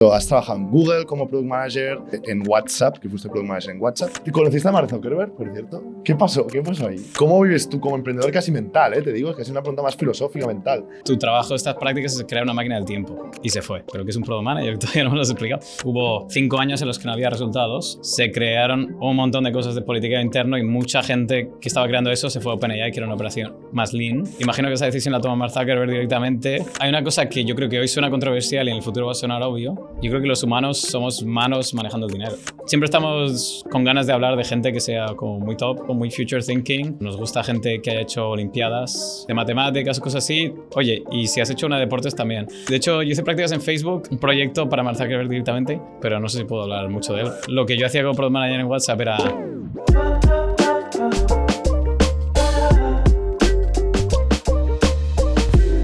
Has trabajado en Google como Product Manager, en WhatsApp, que fuiste Product Manager en WhatsApp. ¿Y conociste a Mark Zuckerberg, por cierto? ¿Qué pasó? ¿Qué pasó ahí? ¿Cómo vives tú como emprendedor casi mental? Te digo, es que es una pregunta más filosófica, mental. Tu trabajo de estas prácticas es crear una máquina del tiempo. Y se fue. ¿Pero qué es un Product Manager? Todavía no me lo has explicado. Hubo 5 años en los que no había resultados. Se crearon un montón de cosas de política interna y mucha gente que estaba creando eso se fue a OpenAI, que era una operación más lean. Imagino que esa decisión la toma Mark Zuckerberg directamente. Hay una cosa que yo creo que hoy suena controversial y en el futuro va a sonar obvio. Yo creo que los humanos somos manos manejando el dinero. Siempre estamos con ganas de hablar de gente que sea como muy top o muy future thinking. Nos gusta gente que haya hecho olimpiadas de matemáticas o cosas así. Oye, y si has hecho una de deportes también. De hecho, yo hice prácticas en Facebook, un proyecto para Mark Zuckerberg directamente, pero no sé si puedo hablar mucho de él. Lo que yo hacía como Product Manager en WhatsApp era...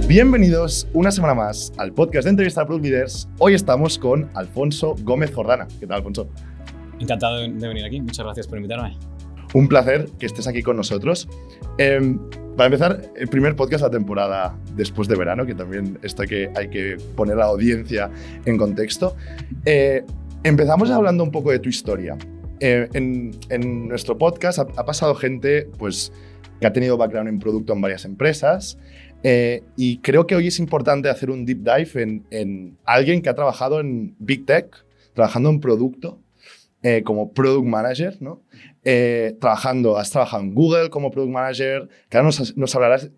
Bienvenidos una semana más al podcast de entrevista a Product Leaders. Hoy estamos con Alfonso Gómez Jordana. ¿Qué tal, Alfonso? Encantado de venir aquí. Muchas gracias por invitarme. Un placer que estés aquí con nosotros. Para empezar, el primer podcast de la temporada después de verano, que también esto hay que poner a la audiencia en contexto. Empezamos hablando un poco de tu historia. En nuestro podcast ha pasado gente pues, que ha tenido background en producto en varias empresas. Y creo que hoy es importante hacer un deep dive en alguien que ha trabajado en Big Tech, trabajando en producto, como Product Manager, ¿no? Has trabajado en Google como Product Manager, que ahora nos hablarás,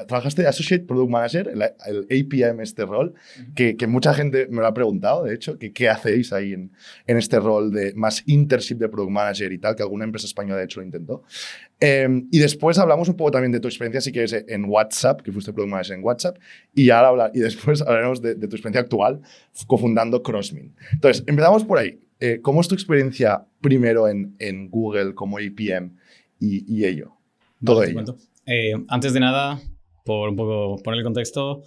trabajaste de Associate Product Manager, el APM, este rol, que mucha gente me lo ha preguntado, de hecho, que qué hacéis ahí en este rol de más internship de Product Manager y tal, que alguna empresa española de hecho lo intentó. Y después hablamos un poco también de tu experiencia, si quieres, en WhatsApp, que fuiste Product Manager en WhatsApp, y después hablaremos de tu experiencia actual cofundando Crossmin. Entonces, empezamos por ahí. ¿Cómo es tu experiencia primero en Google como APM y ello? Todo ello. Antes de nada, por un poco poner el contexto,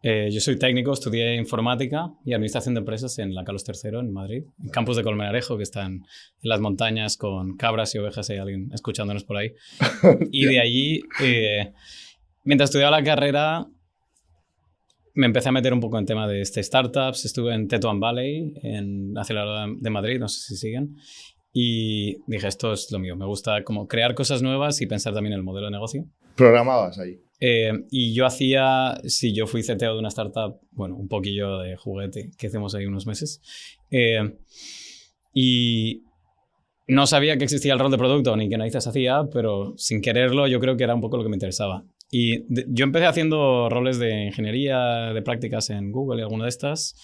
yo soy técnico, estudié informática y administración de empresas en la Carlos III en Madrid, en campus de Colmenarejo, que están en las montañas con cabras y ovejas, si hay alguien escuchándonos por ahí. Y de allí, mientras estudiaba la carrera, me empecé a meter un poco en tema de startups. Estuve en Tetuan Valley, en la aceleradora de Madrid, no sé si siguen. Y dije, esto es lo mío. Me gusta como crear cosas nuevas y pensar también en el modelo de negocio. ¿Programabas ahí? Y yo fui CTO de una startup, bueno, un poquillo de juguete que hicimos ahí unos meses. Y no sabía que existía el rol de producto ni qué narices hacía, pero sin quererlo yo creo que era un poco lo que me interesaba. Y yo empecé haciendo roles de ingeniería, de prácticas en Google y alguna de estas,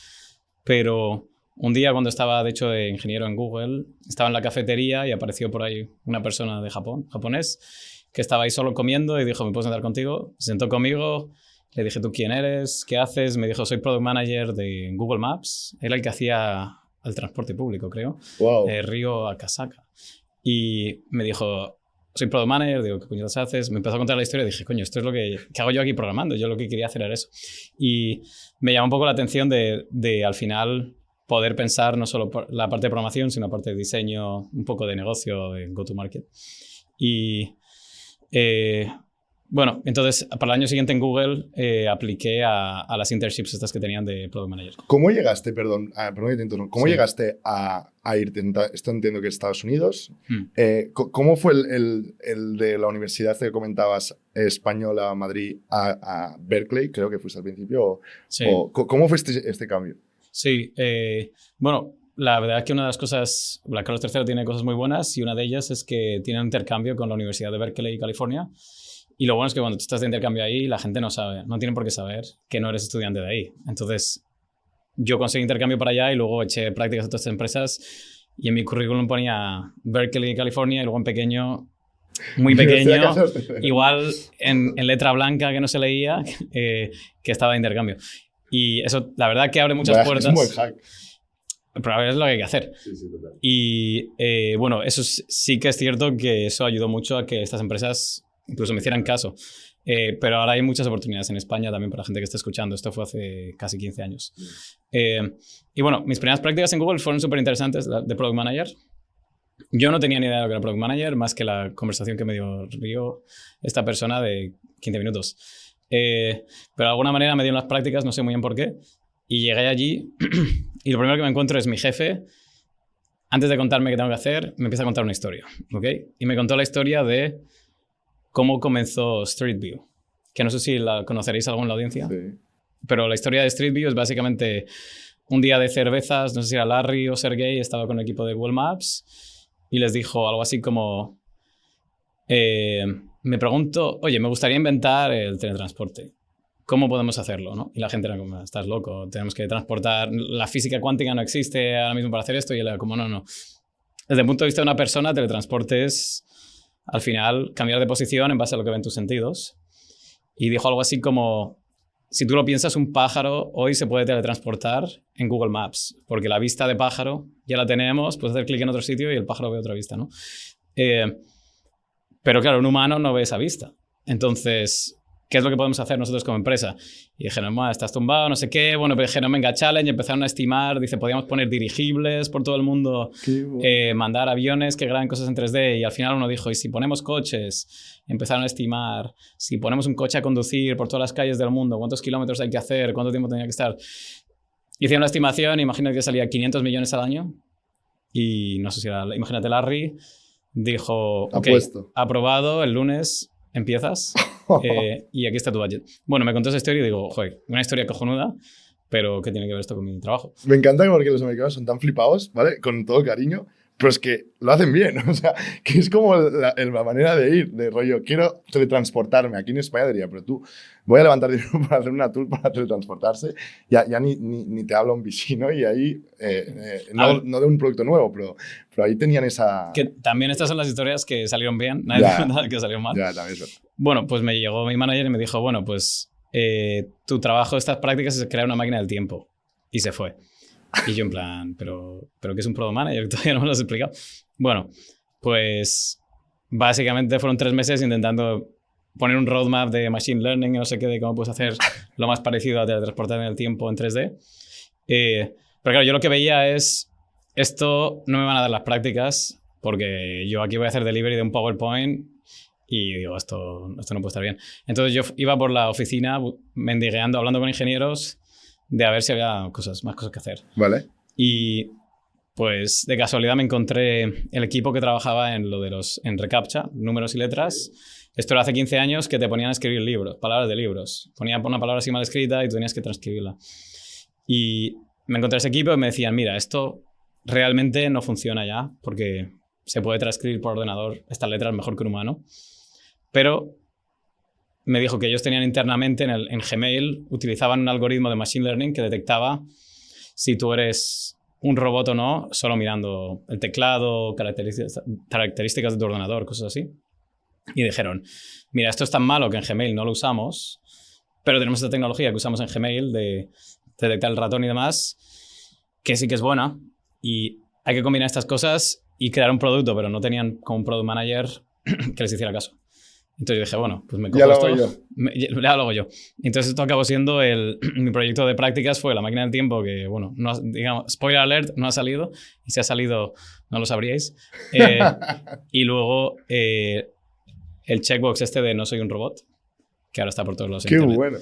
pero un día cuando estaba, de hecho, de ingeniero en Google, estaba en la cafetería y apareció por ahí una persona de japonés, que estaba ahí solo comiendo y dijo, ¿me puedo sentar contigo? Se sentó conmigo, le dije, ¿tú quién eres? ¿Qué haces? Me dijo, soy Product Manager de Google Maps. Era el que hacía el transporte público, creo, wow. Río a Casaca. Y me dijo, soy Product Manager, digo, ¿qué puñetas haces? Me empezó a contar la historia y dije, coño, esto es lo que hago yo aquí programando. Yo lo que quería hacer era eso. Y me llamó un poco la atención de al final poder pensar no solo por la parte de programación, sino la parte de diseño, un poco de negocio, de go-to-market. Y bueno, entonces para el año siguiente en Google apliqué a las internships estas que tenían de Product Manager. ¿Cómo llegaste, ¿Cómo llegaste a irte? Esto entiendo que es Estados Unidos. ¿Cómo fue el de la universidad que comentabas, española, Madrid, a Berkeley? Creo que fuiste al principio. Sí. ¿Cómo fue este cambio? Sí, bueno, la verdad es que una de las cosas, la Carlos III tiene cosas muy buenas y una de ellas es que tiene un intercambio con la Universidad de Berkeley, California. Y lo bueno es que cuando tú estás de intercambio ahí, la gente no tiene por qué saber que no eres estudiante de ahí. Entonces, yo conseguí intercambio para allá y luego eché prácticas a otras empresas y en mi currículum ponía Berkeley, California, y luego en pequeño, muy pequeño, igual en letra blanca que no se leía, que estaba de intercambio. Y eso, la verdad, que abre muchas puertas. Es un buen hack. Pero a ver, es lo que hay que hacer. Sí, total. Y bueno, eso sí que es cierto que eso ayudó mucho a que estas empresas incluso me hicieran caso. Pero ahora hay muchas oportunidades en España también para la gente que está escuchando. Esto fue hace casi 15 años. Y bueno, mis primeras prácticas en Google fueron súper interesantes de Product Manager. Yo no tenía ni idea de lo que era Product Manager, más que la conversación que me dio esta persona de 15 minutos. Pero de alguna manera me dieron las prácticas, no sé muy bien por qué. Y llegué allí y lo primero que me encuentro es mi jefe, antes de contarme qué tengo que hacer, me empieza a contar una historia, ¿ok? Y me contó la historia de cómo comenzó Street View, que no sé si la conoceréis algo en la audiencia, Sí. pero la historia de Street View es básicamente un día de cervezas, no sé si era Larry o Sergey, estaba con el equipo de Google Maps y les dijo algo así como, me pregunto, oye, me gustaría inventar el teletransporte. ¿Cómo podemos hacerlo? ¿No? Y la gente era como, estás loco, tenemos que transportar, la física cuántica no existe ahora mismo para hacer esto, y él era como, no. Desde el punto de vista de una persona, teletransporte es, al final, cambiar de posición en base a lo que ven tus sentidos. Y dijo algo así como, si tú lo piensas, un pájaro hoy se puede teletransportar en Google Maps, porque la vista de pájaro ya la tenemos, puedes hacer clic en otro sitio y el pájaro ve otra vista, ¿no? Pero claro, un humano no ve esa vista. Entonces, ¿qué es lo que podemos hacer nosotros como empresa? Y dijeron, estás tumbado, no sé qué. Bueno, pero dijeron, venga, challenge. Empezaron a estimar. Dice, podíamos poner dirigibles por todo el mundo, mandar aviones que graben cosas en 3D. Y al final uno dijo, ¿y si ponemos coches? Empezaron a estimar. Si ponemos un coche a conducir por todas las calles del mundo, ¿cuántos kilómetros hay que hacer? ¿Cuánto tiempo tenía que estar? Hicieron una estimación. Imagínate que salía 500 millones al año. Y no sé si era, imagínate, Larry dijo, ok, aprobado, el lunes empiezas. Y aquí está tu budget. Bueno, me contó esa historia y digo, joder, una historia cojonuda, pero ¿qué tiene que ver esto con mi trabajo? Me encanta porque los americanos son tan flipados, ¿vale? Con todo cariño, pero es que lo hacen bien. O sea, que es como la manera de ir, de rollo, quiero teletransportarme. Aquí en España diría, pero tú, voy a levantar dinero para hacer una tour para teletransportarse. Ya ni te habla un vecino y ahí, no de un producto nuevo, pero ahí tenían esa... Que también estas son las historias que salieron bien, nadie dice nada que salieron mal. Ya, también es verdad. Bueno, pues me llegó mi manager y me dijo, bueno, pues tu trabajo de estas prácticas es crear una máquina del tiempo. Y se fue. Y yo en plan, ¿pero qué es un product manager? Todavía no me lo has explicado. Bueno, pues básicamente fueron 3 meses intentando poner un roadmap de machine learning y no sé qué, de cómo puedes hacer lo más parecido a teletransportar en el tiempo en 3D. Pero claro, yo lo que veía es, esto no me van a dar las prácticas porque yo aquí voy a hacer delivery de un PowerPoint y digo, esto no puede estar bien. Entonces yo iba por la oficina mendigueando, hablando con ingenieros de a ver si había más cosas que hacer. Vale. Y pues de casualidad me encontré el equipo que trabajaba en lo de en reCAPTCHA, números y letras. Esto era hace 15 años que te ponían a escribir libros, palabras de libros. Ponían una palabra así mal escrita y tú tenías que transcribirla. Y me encontré ese equipo y me decían, mira, esto realmente no funciona ya porque se puede transcribir por ordenador estas letras mejor que un humano. Pero me dijo que ellos tenían internamente en Gmail, utilizaban un algoritmo de machine learning que detectaba si tú eres un robot o no, solo mirando el teclado, características de tu ordenador, cosas así. Y dijeron, mira, esto es tan malo que en Gmail no lo usamos, pero tenemos esta tecnología que usamos en Gmail de detectar el ratón y demás, que sí que es buena, y hay que combinar estas cosas y crear un producto, pero no tenían como un product manager que les hiciera caso. Entonces dije, bueno, pues me cojo esto. Ya lo hago yo. Entonces esto acabó siendo mi proyecto de prácticas fue la máquina del tiempo que, bueno, no, digamos, spoiler alert, no ha salido. Y si ha salido, no lo sabríais. Y luego el checkbox este de no soy un robot, que ahora está por todos los ¡Qué bueno!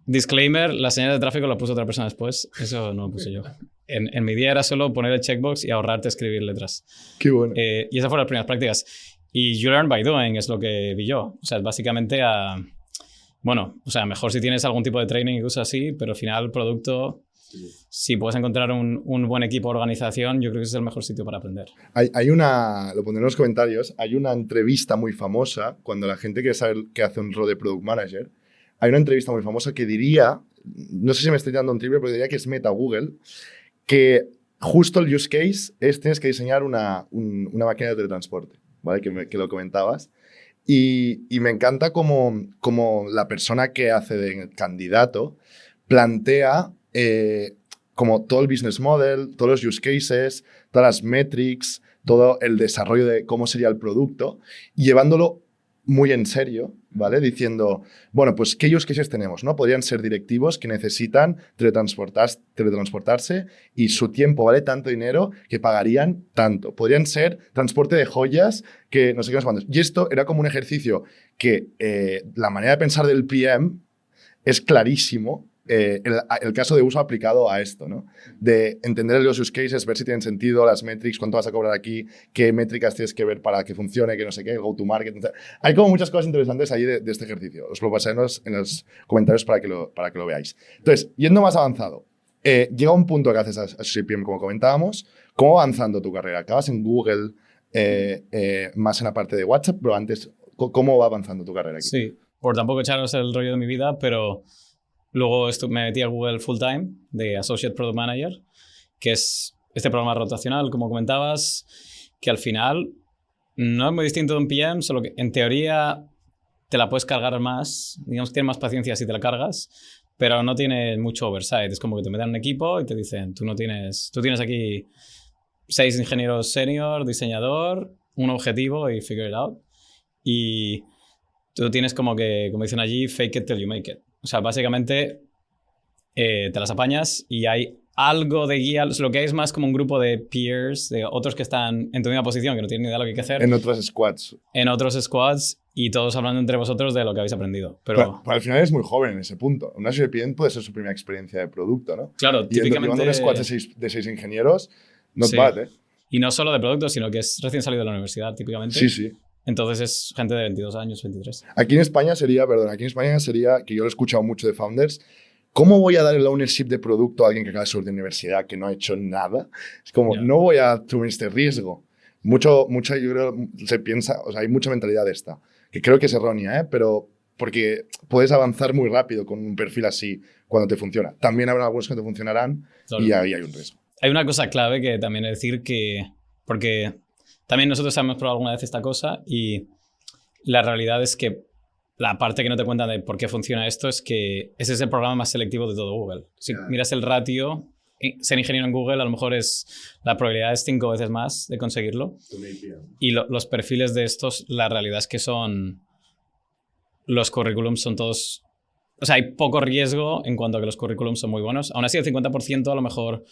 Disclaimer, la señal de tráfico la puso otra persona después. Eso no lo puse yo. En mi día era solo poner el checkbox y ahorrarte escribir letras. ¡Qué bueno! Y esas fueron las primeras prácticas. Y you learn by doing es lo que vi yo. O sea, es básicamente bueno, o sea, mejor si tienes algún tipo de training y cosas así, pero al final el producto, si puedes encontrar un buen equipo de organización, yo creo que ese es el mejor sitio para aprender. Hay una, lo pondré en los comentarios, hay una entrevista muy famosa, cuando la gente quiere saber qué hace un rol de Product Manager, hay una entrevista muy famosa que diría, no sé si me estoy dando un triple, pero diría que es Meta Google, que justo el use case es tienes que diseñar una máquina de teletransporte. ¿Vale? Que lo comentabas. Y me encanta como la persona que hace de candidato plantea como todo el business model, todos los use cases, todas las metrics, todo el desarrollo de cómo sería el producto, llevándolo muy en serio, ¿vale? Diciendo, bueno, pues ¿qué use cases tenemos? ¿No? Podrían ser directivos que necesitan teletransportarse y su tiempo vale tanto dinero que pagarían tanto. Podrían ser transporte de joyas que no sé qué más cuántos. Y esto era como un ejercicio que la manera de pensar del PM es clarísimo, el caso de uso aplicado a esto, ¿no? De entender los use cases, ver si tienen sentido, las metrics, cuánto vas a cobrar aquí, qué métricas tienes que ver para que funcione, que no sé qué, el go-to-market. Hay como muchas cosas interesantes ahí de este ejercicio. Os lo pasaré en los comentarios para que lo veáis. Entonces, yendo más avanzado, llega un punto que haces a CPM, como comentábamos. ¿Cómo va avanzando tu carrera? Acabas en Google, más en la parte de WhatsApp, pero antes, ¿cómo va avanzando tu carrera aquí? Sí, por tampoco echaros el rollo de mi vida, pero luego me metí a Google full time de Associate Product Manager, que es este programa rotacional, como comentabas, que al final no es muy distinto de un PM, solo que en teoría te la puedes cargar más, digamos que tienes más paciencia si te la cargas, pero no tienes mucho oversight. Es como que te meten en un equipo y te dicen, tú tienes aquí 6 ingenieros senior, diseñador, un objetivo y figure it out. Y tú tienes como dicen allí, fake it till you make it. O sea, básicamente te las apañas y hay algo de guía. Lo que hay es más como un grupo de peers, de otros que están en tu misma posición, que no tienen ni idea de lo que hay que hacer. En otros squads. En otros squads y todos hablando entre vosotros de lo que habéis aprendido. Pero al final es muy joven en ese punto. Una CPM puede ser su primera experiencia de producto, ¿no? Claro, típicamente... Llevando un squad de 6 ingenieros, not bad, ¿eh? Y no solo de producto, sino que es recién salido de la universidad, típicamente. Sí, sí. Entonces es gente de 22 años, 23. Aquí en España sería, que yo lo he escuchado mucho de founders, ¿cómo voy a dar el ownership de producto a alguien que acaba de salir de universidad, que no ha hecho nada? Es como, no voy a asumir este riesgo. Mucho, yo creo, se piensa, o sea, hay mucha mentalidad de esta, que creo que es errónea, pero porque puedes avanzar muy rápido con un perfil así cuando te funciona. También habrá algunos que te funcionarán, claro. Y ahí hay un riesgo. Hay una cosa clave que también es decir porque también nosotros hemos probado alguna vez esta cosa y la realidad es que la parte que no te cuentan de por qué funciona esto es que ese es el programa más selectivo de todo Google. Si miras el ratio, ser ingeniero en Google a lo mejor la probabilidad es 5 veces más de conseguirlo. Y los perfiles de estos, la realidad es que los currículums son todos... O sea, hay poco riesgo en cuanto a que los currículums son muy buenos. Aún así, el 50% a lo mejor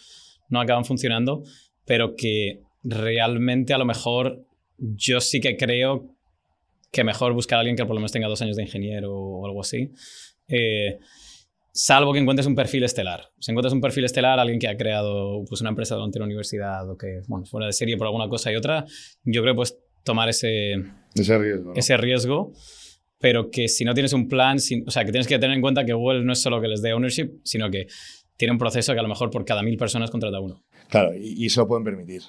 no acaban funcionando, pero que realmente a lo mejor yo sí que creo que mejor buscar a alguien que por lo menos tenga 2 años de ingeniero o algo así. Salvo que encuentres un perfil estelar. Si encuentras un perfil estelar, alguien que ha creado pues, una empresa durante la universidad o que fuera de serie por alguna cosa y otra, yo creo que puedes tomar ese riesgo, ¿no? Ese riesgo, pero que si no tienes un plan, o sea, que tienes que tener en cuenta que Google no es solo que les dé ownership, sino que tiene un proceso que a lo mejor por cada 1000 personas contrata uno. Claro, y se lo pueden permitir.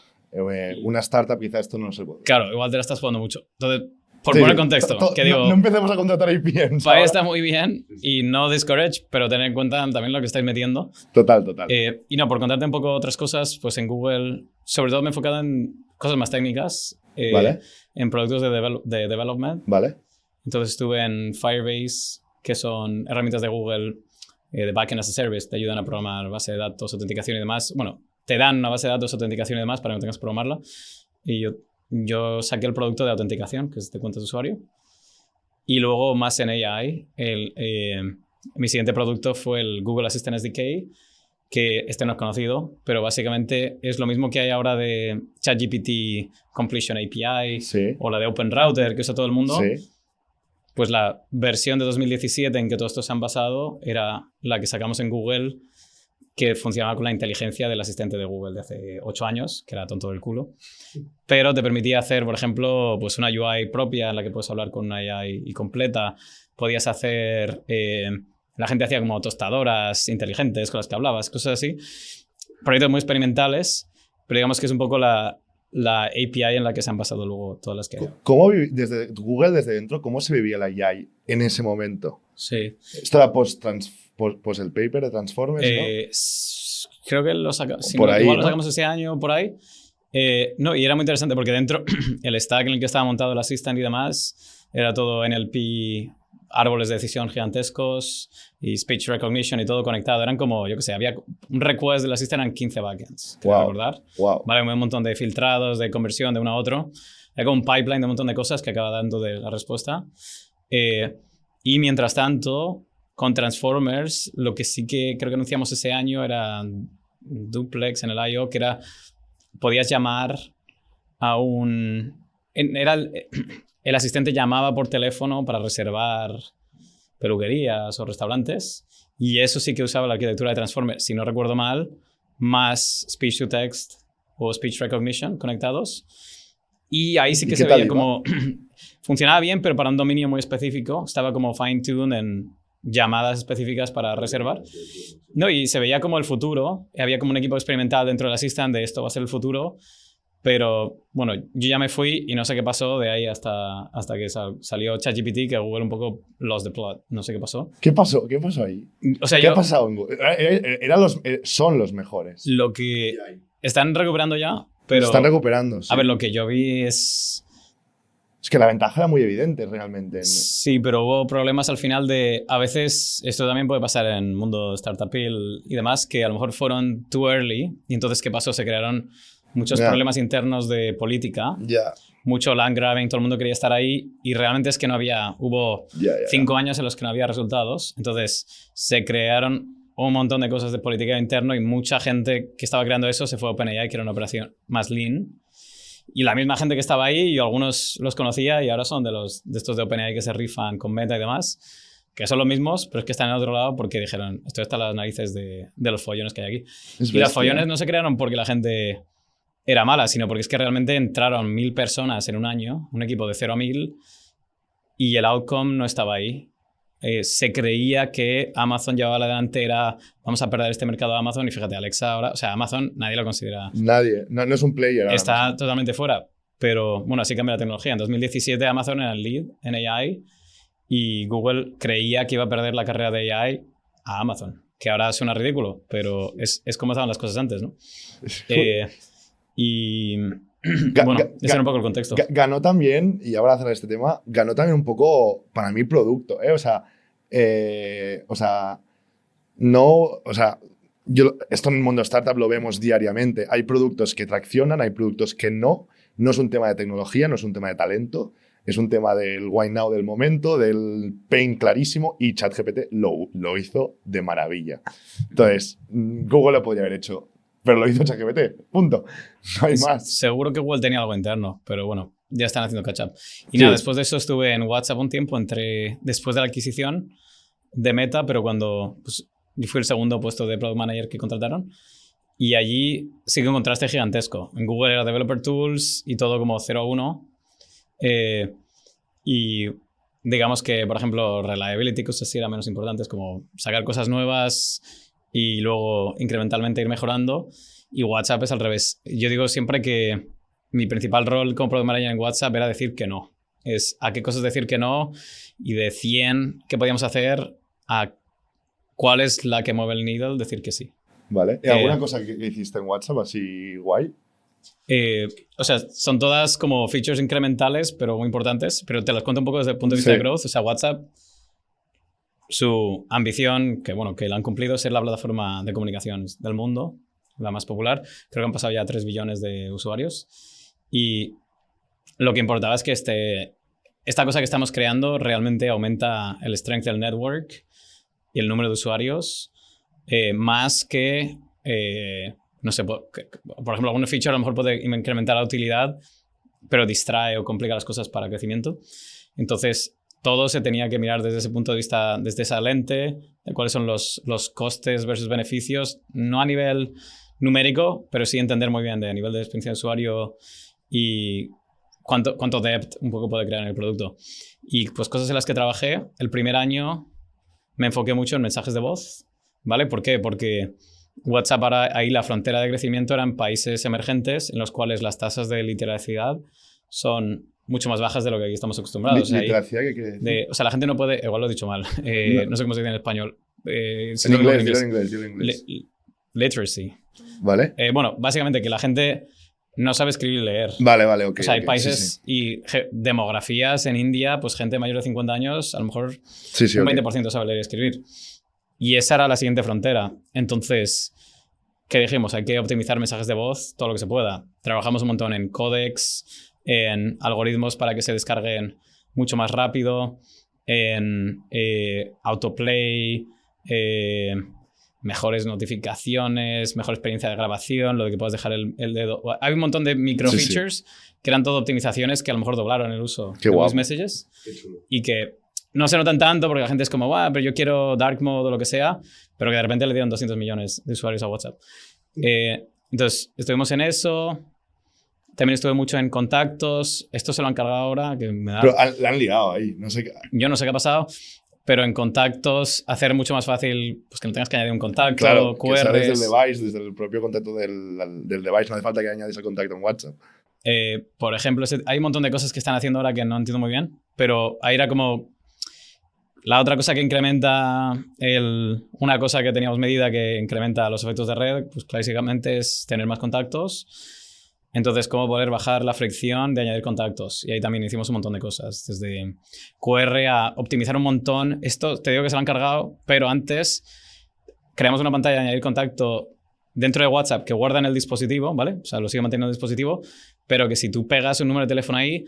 Una startup quizá esto no se puede. Claro, igual te la estás jugando mucho. Entonces, por poner contexto, que digo... No empecemos a contratar APMs. Para está muy bien y no discourage, pero tener en cuenta también lo que estáis metiendo. Total. Y no, por contarte un poco otras cosas, pues en Google, sobre todo me he enfocado en cosas más técnicas, ¿vale? En productos de development. ¿Vale? Entonces estuve en Firebase, que son herramientas de Google de Backend as a Service, te ayudan a programar base de datos, autenticación y demás. Bueno, te dan una base de datos, autenticación y demás para que no tengas que programarla. Y yo saqué el producto de autenticación, que es de cuenta de usuario. Y luego más en AI, mi siguiente producto fue el Google Assistant SDK, que no es conocido, pero básicamente es lo mismo que hay ahora de ChatGPT Completion API, sí. O la de OpenRouter, que usa todo el mundo. Sí. Pues la versión de 2017 en que todos estos se han basado era la que sacamos en Google, que funcionaba con la inteligencia del asistente de Google de hace 8 años, que era tonto del culo. Pero te permitía hacer, por ejemplo, pues una UI propia en la que puedes hablar con una AI y completa. Podías hacer... la gente hacía como tostadoras inteligentes con las que hablabas, cosas así. Proyectos muy experimentales, pero digamos que es un poco la API en la que se han basado luego todas las que hay. ¿Cómo desde Google, desde dentro, cómo se vivía la AI en ese momento? Sí. Esto era post el paper de Transformers, ¿no? Creo que lo sacamos. Por ahí, igual ¿no? Lo sacamos ese año, por ahí. No, y era muy interesante porque dentro, el stack en el que estaba montado el Assistant y demás, era todo NLP, árboles de decisión gigantescos y speech recognition y todo conectado. Eran como, yo qué sé, había un request del Assistant, eran 15 backends, creo recordar. Wow. Vale, un montón de filtrados, de conversión de uno a otro. Era como un pipeline de un montón de cosas que acaba dando de la respuesta. Y mientras tanto, con Transformers, lo que sí que creo que anunciamos ese año era Duplex en el I.O., que era, podías llamar a el asistente llamaba por teléfono para reservar peluquerías o restaurantes Y eso sí que usaba la arquitectura de Transformer, si no recuerdo mal, más speech to text o speech recognition conectados. Y ahí sí que se veía como... funcionaba bien, pero para un dominio muy específico. Estaba como fine-tuned en llamadas específicas para reservar. No, y se veía como el futuro. Había como un equipo experimental dentro del Assistant de esto va a ser el futuro. Pero bueno, yo ya me fui y no sé qué pasó de ahí hasta que salió ChatGPT, que Google un poco lost the plot. No sé qué pasó. ¿Qué pasó? ¿Qué pasó ahí? O sea, ¿Qué ha pasado en Google? Son los mejores. Lo que están recuperando ya, pero... Están recuperando, sí. A ver, lo que yo vi es... Es que la ventaja era muy evidente realmente. Sí, pero hubo problemas al final de... A veces, esto también puede pasar en el mundo startupil y demás, que a lo mejor fueron too early. Y entonces, ¿qué pasó? Se crearon muchos problemas internos de política. Mucho land grabbing, todo el mundo quería estar ahí. Y realmente es que no había... Hubo 5 años en los que no había resultados. Entonces, se crearon un montón de cosas de política interno y mucha gente que estaba creando eso se fue a OpenAI, que era una operación más lean. Y la misma gente que estaba ahí, yo algunos los conocía y ahora son de estos de OpenAI que se rifan con Meta y demás, que son los mismos, pero es que están en otro lado porque dijeron, esto está a las narices de los follones que hay aquí. Y los follones no se crearon porque la gente era mala, sino porque es que realmente entraron 1000 personas en un año, un equipo de 0 a 1000, y el outcome no estaba ahí. Se creía que Amazon llevaba a la delantera, vamos a perder este mercado de Amazon, y fíjate, Alexa ahora, o sea, Amazon nadie lo considera. Nadie, no es un player. Está totalmente fuera, pero bueno, así cambia la tecnología. En 2017 Amazon era el lead en AI y Google creía que iba a perder la carrera de AI a Amazon, que ahora suena ridículo, pero es como estaban las cosas antes, ¿no? Y bueno, ese era un poco el contexto. Ganó también, y ahora a cerrar este tema, ganó también un poco, para mí, producto. Esto en el mundo startup lo vemos diariamente. Hay productos que traccionan, hay productos que no. No es un tema de tecnología, no es un tema de talento. Es un tema del why now del momento, del pain clarísimo, y ChatGPT lo hizo de maravilla. Entonces, Google lo podría haber hecho, pero lo hizo ChatGPT, punto. No hay más. Seguro que Google tenía algo interno, pero bueno, ya están haciendo catch-up. Y nada, después de eso estuve en WhatsApp un tiempo, después de la adquisición de Meta, pero cuando yo fui el segundo puesto de Product Manager que contrataron, y allí sí que un contraste gigantesco. En Google era Developer Tools y todo como 0 a 1. Y digamos que, por ejemplo, reliability, cosas así eran menos importantes, como sacar cosas nuevas y luego incrementalmente ir mejorando. Y WhatsApp es al revés. Yo digo siempre que mi principal rol como Product Manager en WhatsApp era decir que no. Es a qué cosas decir que no, y de 100 que podíamos hacer, a cuál es la que mueve el needle, decir que sí. Vale. ¿Y alguna cosa que hiciste en WhatsApp así guay? O sea, son todas como features incrementales, pero muy importantes. Pero te las cuento un poco desde el punto de vista de growth. O sea, WhatsApp, su ambición, que la han cumplido, es ser la plataforma de comunicaciones del mundo, la más popular. Creo que han pasado ya 3 billones de usuarios. Y lo que importaba es que esta cosa que estamos creando realmente aumenta el strength del network y el número de usuarios, más que, no sé, por ejemplo, alguna feature a lo mejor puede incrementar la utilidad, pero distrae o complica las cosas para crecimiento. Entonces, todo se tenía que mirar desde ese punto de vista, desde esa lente, de cuáles son los costes versus beneficios, no a nivel numérico, pero sí entender muy bien de nivel de experiencia de usuario y cuánto depth un poco puede crear en el producto. Y pues cosas en las que trabajé, el primer año me enfoqué mucho en mensajes de voz, ¿vale? ¿Por qué? Porque WhatsApp, ahí la frontera de crecimiento eran países emergentes en los cuales las tasas de literacidad son mucho más bajas de lo que aquí estamos acostumbrados. ¿Literacidad qué quiere decir? O sea, la gente no puede... Igual lo he dicho mal. No sé cómo se dice en español. En inglés. Literacy. Vale. Bueno, básicamente que la gente no sabe escribir y leer. Vale, ok. O sea, hay países y demografías en India, pues gente mayor de 50 años, a lo mejor un 20% sabe leer y escribir. Y esa era la siguiente frontera. Entonces, ¿qué dijimos? Hay que optimizar mensajes de voz todo lo que se pueda. Trabajamos un montón en códecs, en algoritmos para que se descarguen mucho más rápido, en autoplay, mejores notificaciones, mejor experiencia de grabación, lo de que puedas dejar el dedo. Hay un montón de micro features que eran todo optimizaciones que a lo mejor doblaron el uso de Voice Messages y que no se notan tanto porque la gente es como, pero yo quiero dark mode o lo que sea, pero que de repente le dieron 200 millones de usuarios a WhatsApp. Entonces, estuvimos en eso. También estuve mucho en contactos. Esto se lo han cargado ahora. Que me da... Pero la han liado ahí. No sé qué. Yo no sé qué ha pasado, pero en contactos hacer mucho más fácil pues que no tengas que añadir un contacto, claro, QRs. Que sea desde el device, desde el propio contacto del device. No hace falta que añades el contacto en WhatsApp. Por ejemplo, hay un montón de cosas que están haciendo ahora que no entiendo muy bien, pero ahí era como... La otra cosa que incrementa una cosa que teníamos medida que incrementa los efectos de red, pues clásicamente es tener más contactos. Entonces, cómo poder bajar la fricción de añadir contactos. Y ahí también hicimos un montón de cosas, desde QR a optimizar un montón. Esto te digo que se lo han cargado, pero antes creamos una pantalla de añadir contacto dentro de WhatsApp que guarda en el dispositivo, ¿vale? O sea, lo sigue manteniendo en el dispositivo, pero que si tú pegas un número de teléfono ahí,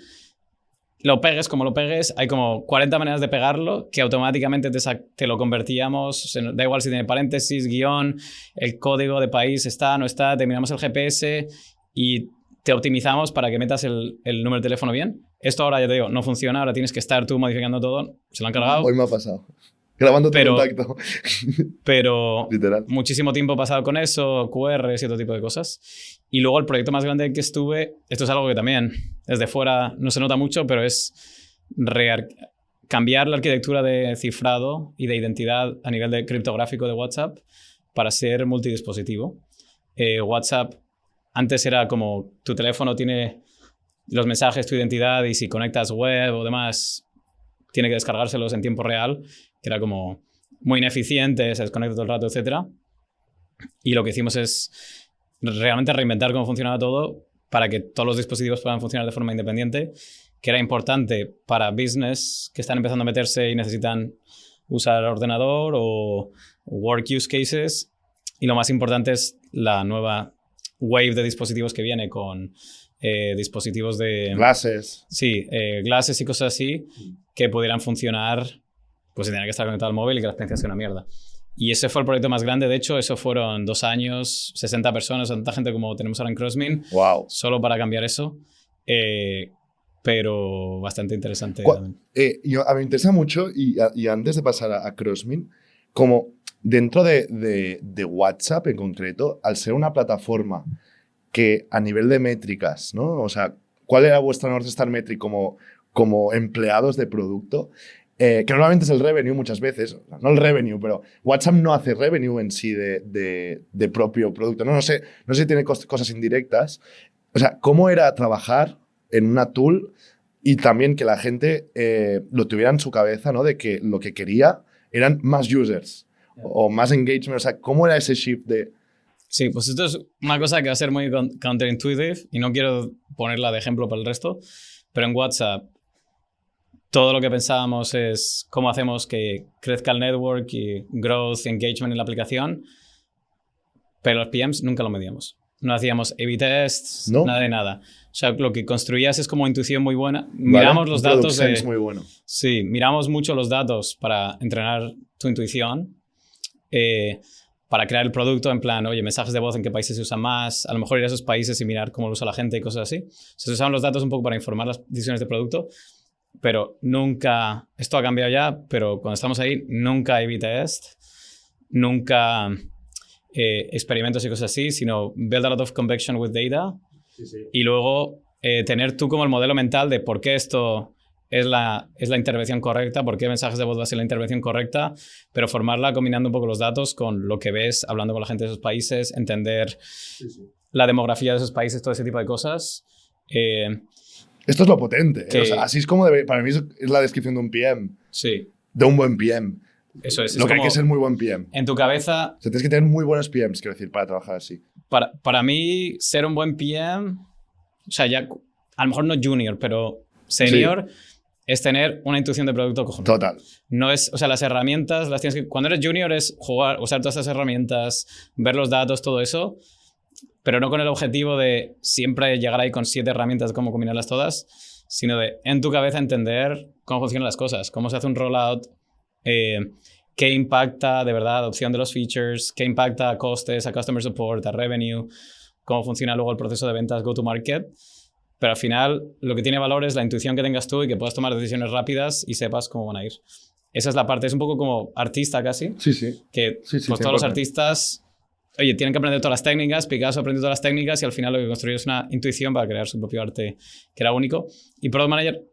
lo pegues como lo pegues, hay como 40 maneras de pegarlo que automáticamente te lo convertíamos, o sea, da igual si tiene paréntesis, guión, el código de país está, no está, te miramos el GPS y te optimizamos para que metas el número de teléfono bien. Esto ahora, ya te digo, no funciona, ahora tienes que estar tú modificando todo, se lo han cargado. Hoy me ha pasado. Grabando tu contacto. Pero literal. Muchísimo tiempo pasado con eso, QRs y otro tipo de cosas. Y luego el proyecto más grande en que estuve, esto es algo que también desde fuera no se nota mucho, pero es cambiar la arquitectura de cifrado y de identidad a nivel de criptográfico de WhatsApp para ser multidispositivo. WhatsApp antes era como tu teléfono tiene los mensajes, tu identidad, y si conectas web o demás, tiene que descargárselos en tiempo real, que era como muy ineficiente, se desconecta todo el rato, etc. Y lo que hicimos es realmente reinventar cómo funcionaba todo para que todos los dispositivos puedan funcionar de forma independiente, que era importante para business que están empezando a meterse y necesitan usar ordenador o work use cases. Y lo más importante es la nueva wave de dispositivos que viene con dispositivos de... Glasses. Sí, glasses y cosas así que pudieran funcionar, pues sin tener que estar conectado al móvil y que la experiencia sea una mierda. Y ese fue el proyecto más grande. De hecho, eso fueron 2 años, 60 personas, tanta gente como tenemos ahora en Crossmin. Wow. Solo para cambiar eso. Pero bastante interesante. A mí me interesa mucho, y antes de pasar a Crossmin, como dentro de WhatsApp en concreto, al ser una plataforma que a nivel de métricas, ¿no? O sea, ¿cuál era vuestra North Star Metric como empleados de producto? Que normalmente es el revenue muchas veces, no el revenue, pero WhatsApp no hace revenue en sí de propio producto. No sé si tiene cosas indirectas. O sea, ¿cómo era trabajar en una tool y también que la gente lo tuviera en su cabeza, ¿no? De que lo que quería eran más users o más engagement? O sea, ¿cómo era ese shift de...? Sí, pues esto es una cosa que va a ser muy counterintuitive y no quiero ponerla de ejemplo para el resto, pero en WhatsApp todo lo que pensábamos es cómo hacemos que crezca el network y growth, engagement en la aplicación, pero los PMs nunca lo medíamos. No hacíamos A/B tests, ¿no? Nada de nada. O sea, lo que construías es como intuición muy buena. Miramos los datos de... Es muy bueno. Sí, miramos mucho los datos para entrenar tu intuición, para crear el producto en plan, oye, mensajes de voz en qué países se usan más, a lo mejor ir a esos países y mirar cómo lo usa la gente y cosas así. Se usaban los datos un poco para informar las decisiones de producto, pero nunca, esto ha cambiado ya, pero cuando estamos ahí, nunca A/B test, nunca experimentos y cosas así, sino build a lot of conviction with data. Sí. Y luego tener tú como el modelo mental de por qué esto es la intervención correcta, por qué mensajes de voz va a ser la intervención correcta, pero formarla combinando un poco los datos con lo que ves, hablando con la gente de esos países, entender la demografía de esos países, todo ese tipo de cosas. Esto es lo potente. O sea, así es como para mí es la descripción de un PM. Sí. De un buen PM. Eso es. Lo que hay que ser muy buen PM. En tu cabeza... O sea, tienes que tener muy buenos PMs, quiero decir, para trabajar así. Para mí, ser un buen PM, o sea, ya a lo mejor no junior, pero senior, es tener una intuición de producto cojonuda. Total. No es, o sea, las herramientas las tienes que... Cuando eres junior es jugar, usar todas estas herramientas, ver los datos, todo eso, pero no con el objetivo de siempre llegar ahí con 7 herramientas, cómo combinarlas todas, sino de en tu cabeza entender cómo funcionan las cosas, cómo se hace un rollout, qué impacta de verdad adopción de los features, qué impacta a costes, a customer support, a revenue, cómo funciona luego el proceso de ventas go-to-market, Pero al final lo que tiene valor es la intuición que tengas tú y que puedas tomar decisiones rápidas y sepas cómo van a ir. Esa es la parte, es un poco como artista casi. Sí, sí. Que Sí, sí, pues todos los 100%. artistas, oye, tienen que aprender todas las técnicas. Picasso aprendió todas las técnicas y al final lo que construyó es una intuición para crear su propio arte que era único. Y Product Manager,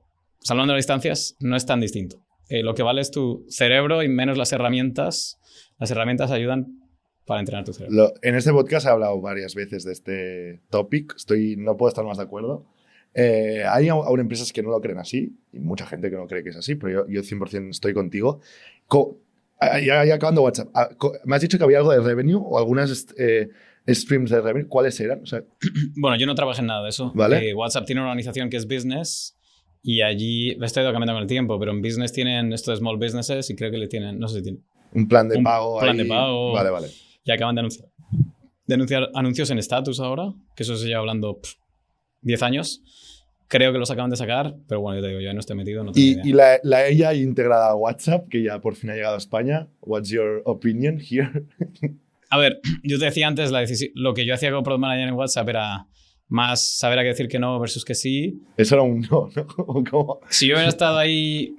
salvando las distancias, no es tan distinto. Lo que vale es tu cerebro y menos las herramientas. Las herramientas ayudan para entrenar tu cerebro. En este podcast he hablado varias veces de este topic. No puedo estar más de acuerdo. Hay aún empresas que no lo creen así y mucha gente que no cree que es así, pero yo 100% estoy contigo. Ya acabando WhatsApp, me has dicho que había algo de revenue o algunas streams de revenue. ¿Cuáles eran? O sea, Bueno, yo no trabajé en nada de eso. ¿Vale? WhatsApp tiene una organización que es business y allí, esto ha ido cambiando con el tiempo, pero en business tienen esto de small businesses y creo que le tienen, no sé si tienen un plan de un pago. plan ahí. de pago. Vale, vale. Y acaban de anunciar anuncios en status ahora, que eso se lleva hablando 10 años. Creo que los acaban de sacar, pero bueno, yo te digo, yo no estoy metido, no tengo idea. Y la AI integrada a WhatsApp, que ya por fin ha llegado a España. What's your opinion here? A ver, yo te decía antes, lo que yo hacía como Product Manager en WhatsApp era más saber a qué decir que no versus que sí. Eso era un no, ¿no? ¿Cómo? Si yo hubiera estado ahí...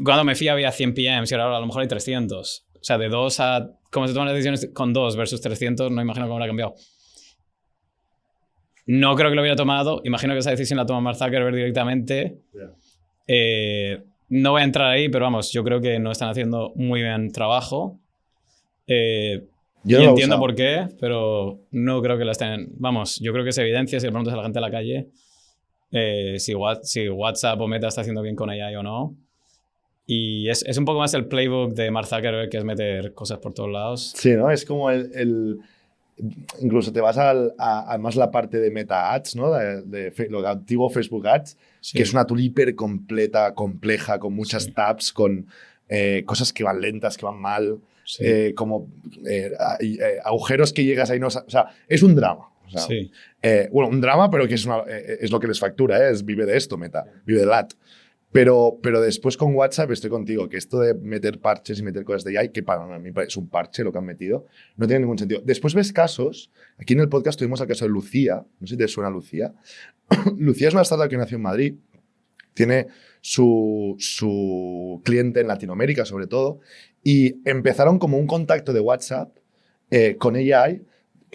Cuando me fui había 100 PMs y ahora a lo mejor hay 300. O sea, de 2 a... Cómo se toman las decisiones con 2 versus 300, no imagino cómo habrá cambiado. No creo que lo hubiera tomado. Imagino que esa decisión la toma Mark Zuckerberg directamente. Yeah. No voy a entrar ahí, pero vamos, yo creo que no están haciendo muy bien trabajo. Yo Y no lo he entiendo usado. por qué, pero no creo que la estén... Vamos, yo creo que se evidencia si le preguntas a la gente en la calle si WhatsApp o Meta está haciendo bien con AI o no. Y es un poco más el playbook de Mark Zuckerberg, que es meter cosas por todos lados. Sí, ¿no? Es como incluso te vas a más la parte de Meta Ads, ¿no? Lo antiguo Facebook Ads, Sí. que es una tool hiper completa, compleja, con muchas Sí. tabs, con cosas que van lentas, que van mal, Sí. como agujeros que llegas ahí. No, o sea, es un drama. O sea, Sí. bueno, un drama, pero que es lo que les factura, ¿eh? Vive de esto, Meta, vive del ad. Pero después con WhatsApp estoy contigo, que esto de meter parches y meter cosas de AI, que para mí es un parche lo que han metido, no tiene ningún sentido. Después ves casos, aquí en el podcast tuvimos el caso de Lucía, no sé si te suena Lucía. Lucía es una startup que nació en Madrid, tiene su cliente en Latinoamérica sobre todo, y empezaron como un contacto de WhatsApp con AI,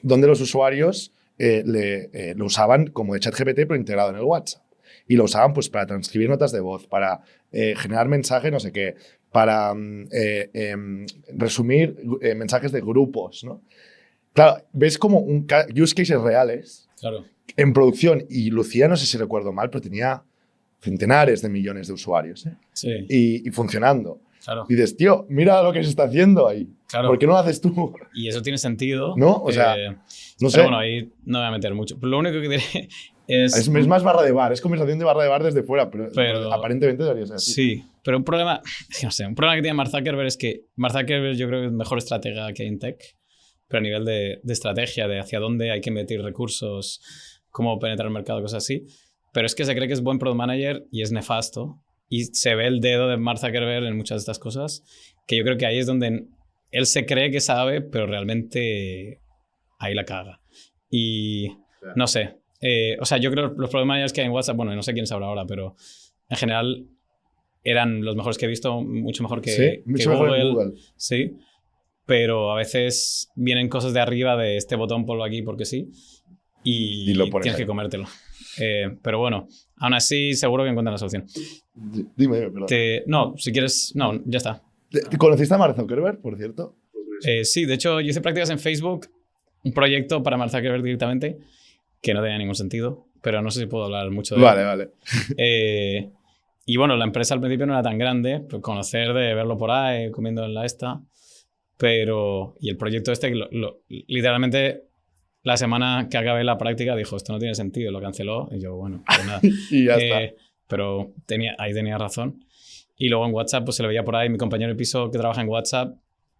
donde los usuarios lo usaban como de ChatGPT, pero integrado en el WhatsApp. Y lo usaban pues para transcribir notas de voz, para generar mensajes, no sé qué, para resumir mensajes de grupos, ¿no? Claro, ves como use cases reales Claro. en producción. Y Lucía, no sé si recuerdo mal, pero tenía centenares de millones de usuarios, ¿eh? Sí. Y funcionando. Claro. Y dices, tío, mira lo que se está haciendo ahí. Claro. ¿Por qué no lo haces tú? Y eso tiene sentido. ¿No? O sea, no sé. Pero bueno, ahí no voy a meter mucho. Lo único que diré Es más barra de bar, es conversación de barra de bar desde fuera, pero aparentemente debería ser así. Sí, pero un problema, no sé, un problema que tiene Mark Zuckerberg es que Mark Zuckerberg yo creo que es el mejor estratega que hay en tech, pero a nivel de estrategia, de hacia dónde hay que invertir recursos, cómo penetrar el mercado, cosas así. Pero es que se cree que es buen product manager y es nefasto. Y se ve el dedo de Mark Zuckerberg en muchas de estas cosas, que yo creo que ahí es donde él se cree que sabe, pero realmente ahí la caga. Y no sé. O sea, yo creo que los product managers que hay en WhatsApp, bueno, no sé quién sabrá ahora, pero en general eran los mejores que he visto, mucho mejor que, sí, mucho mejor en Google. Sí, pero a veces vienen cosas de arriba de este botón, ponlo aquí porque sí, y lo pones tienes ahí. que comértelo. Pero bueno, aún así seguro que encuentran la solución. Dime, perdón. No, si quieres, no, ya está. ¿Conociste a Mark Zuckerberg, por cierto? Sí, de hecho yo hice prácticas en Facebook, un proyecto para Mark Zuckerberg directamente, que no tenía ningún sentido, pero no sé si puedo hablar mucho de Vale, él. vale. Y bueno, la empresa al principio no era tan grande, pues conocer de verlo por ahí, comiendo en la esta, pero... Y el proyecto este, literalmente la semana que acabé la práctica dijo, esto no tiene sentido, lo canceló, y yo, bueno, pues nada. Y ya está. Pero ahí tenía razón. Y luego en WhatsApp pues se lo veía por ahí, mi compañero de piso que trabaja en WhatsApp,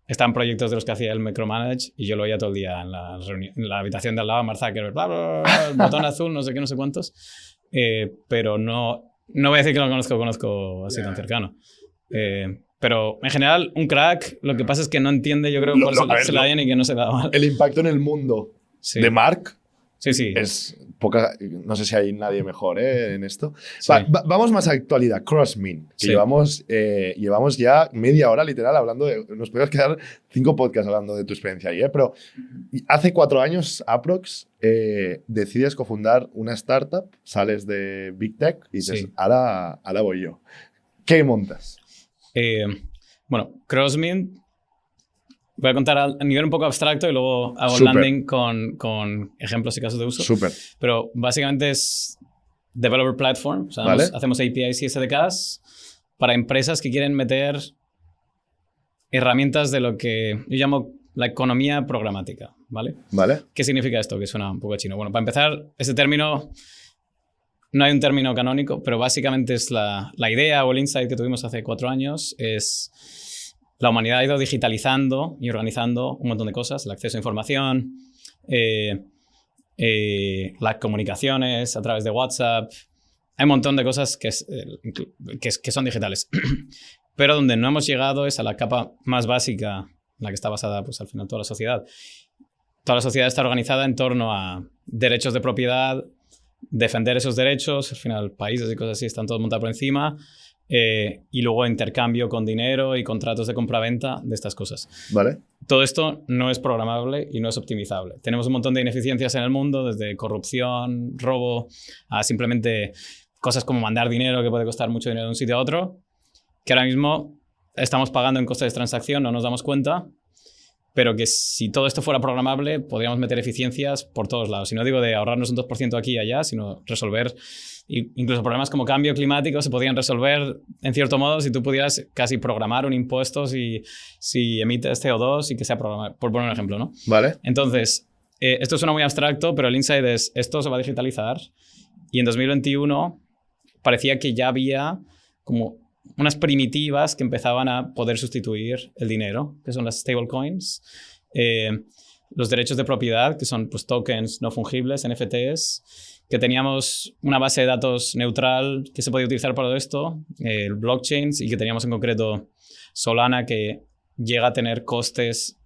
está en proyectos de los que hacía el micromanage y yo lo veía todo el día en la habitación de al lado, Mark Zuckerberg, bla, bla, bla, el botón azul, no sé qué, no sé cuántos. Pero no voy a decir que lo conozco así tan cercano. Pero en general, un crack, lo que pasa es que no entiende, yo creo, cuál se la da bien y que no se da mal. El impacto en el mundo Sí. de Mark Sí, sí. es no sé si hay nadie mejor en esto. Sí. Vamos más a actualidad. Crossmin, que Sí. llevamos ya media hora literal hablando nos podemos quedar 5 podcasts hablando de tu experiencia ahí, pero hace 4 años, aprox, decides cofundar una startup, sales de Big Tech y dices, Sí. ahora voy yo. ¿Qué montas? Bueno, Crossmin, voy a contar a nivel un poco abstracto y luego hago Súper. landing con ejemplos y casos de uso. Súper. Pero básicamente es developer platform. O sea, Vale. hacemos APIs y SDKs para empresas que quieren meter herramientas de lo que yo llamo la economía programática, ¿vale? ¿Vale? ¿Qué significa esto? Que suena un poco chino. Bueno, para empezar, ese término, no hay un término canónico, pero básicamente es la idea o el insight que tuvimos hace 4 años es la humanidad ha ido digitalizando y organizando un montón de cosas, el acceso a información, las comunicaciones a través de WhatsApp. Hay un montón de cosas que son digitales. Pero donde no hemos llegado es a la capa más básica, en la que está basada, pues, al final toda la sociedad. Toda la sociedad está organizada en torno a derechos de propiedad, defender esos derechos, al final países y cosas así están todos montados por encima, y luego intercambio con dinero y contratos de compraventa de estas cosas. ¿Vale? Todo esto no es programable y no es optimizable. Tenemos un montón de ineficiencias en el mundo, desde corrupción, robo, a simplemente cosas como mandar dinero que puede costar mucho dinero de un sitio a otro, que ahora mismo estamos pagando en costes de transacción, no nos damos cuenta, pero que si todo esto fuera programable, podríamos meter eficiencias por todos lados. Y no digo de ahorrarnos un 2% aquí y allá, sino resolver incluso problemas como cambio climático se podrían resolver, en cierto modo, si tú pudieras casi programar un impuesto si emites CO2 y que sea programable, por poner un ejemplo, ¿no? ¿Vale? Entonces, esto suena muy abstracto, pero el insight es, esto se va a digitalizar, y en 2021 parecía que ya había como unas primitivas que empezaban a poder sustituir el dinero, que son las stablecoins, los derechos de propiedad, que son, pues, tokens no fungibles, NFTs, que teníamos una base de datos neutral que se podía utilizar para todo esto, el blockchain, y que teníamos en concreto Solana, que llega a tener costes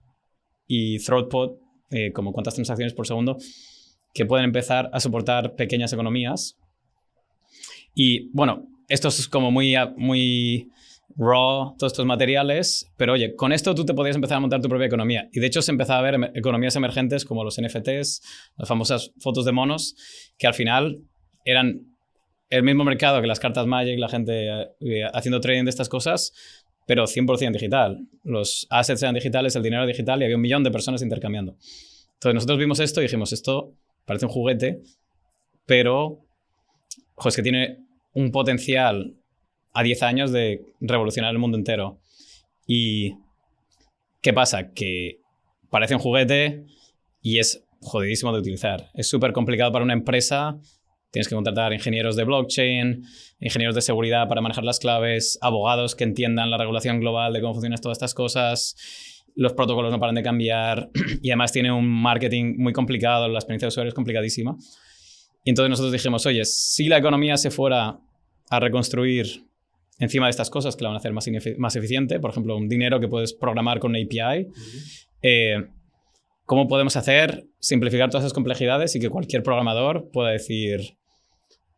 y throughput, como cuántas transacciones por segundo, que pueden empezar a soportar pequeñas economías. Y bueno, esto es como muy raw, todos estos materiales, pero oye, con esto tú te podías empezar a montar tu propia economía. Y de hecho se empezaba a ver economías emergentes como los NFTs, las famosas fotos de monos, que al final eran el mismo mercado que las cartas Magic, la gente haciendo trading de estas cosas, pero 100% digital. Los assets eran digitales, el dinero era digital y había 1 millón de personas intercambiando. Entonces nosotros vimos esto y dijimos, esto parece un juguete, pero es que tiene un potencial a 10 años de revolucionar el mundo entero. ¿Y qué pasa? Que parece un juguete y es jodidísimo de utilizar. Es súper complicado para una empresa. Tienes que contratar ingenieros de blockchain, ingenieros de seguridad para manejar las claves, abogados que entiendan la regulación global de cómo funcionan todas estas cosas. Los protocolos no paran de cambiar y además tiene un marketing muy complicado, la experiencia de usuario es complicadísima. Y entonces nosotros dijimos, oye, si la economía se fuera a reconstruir encima de estas cosas que la van a hacer más eficiente, por ejemplo, un dinero que puedes programar con una API, ¿cómo podemos simplificar todas esas complejidades y que cualquier programador pueda decir,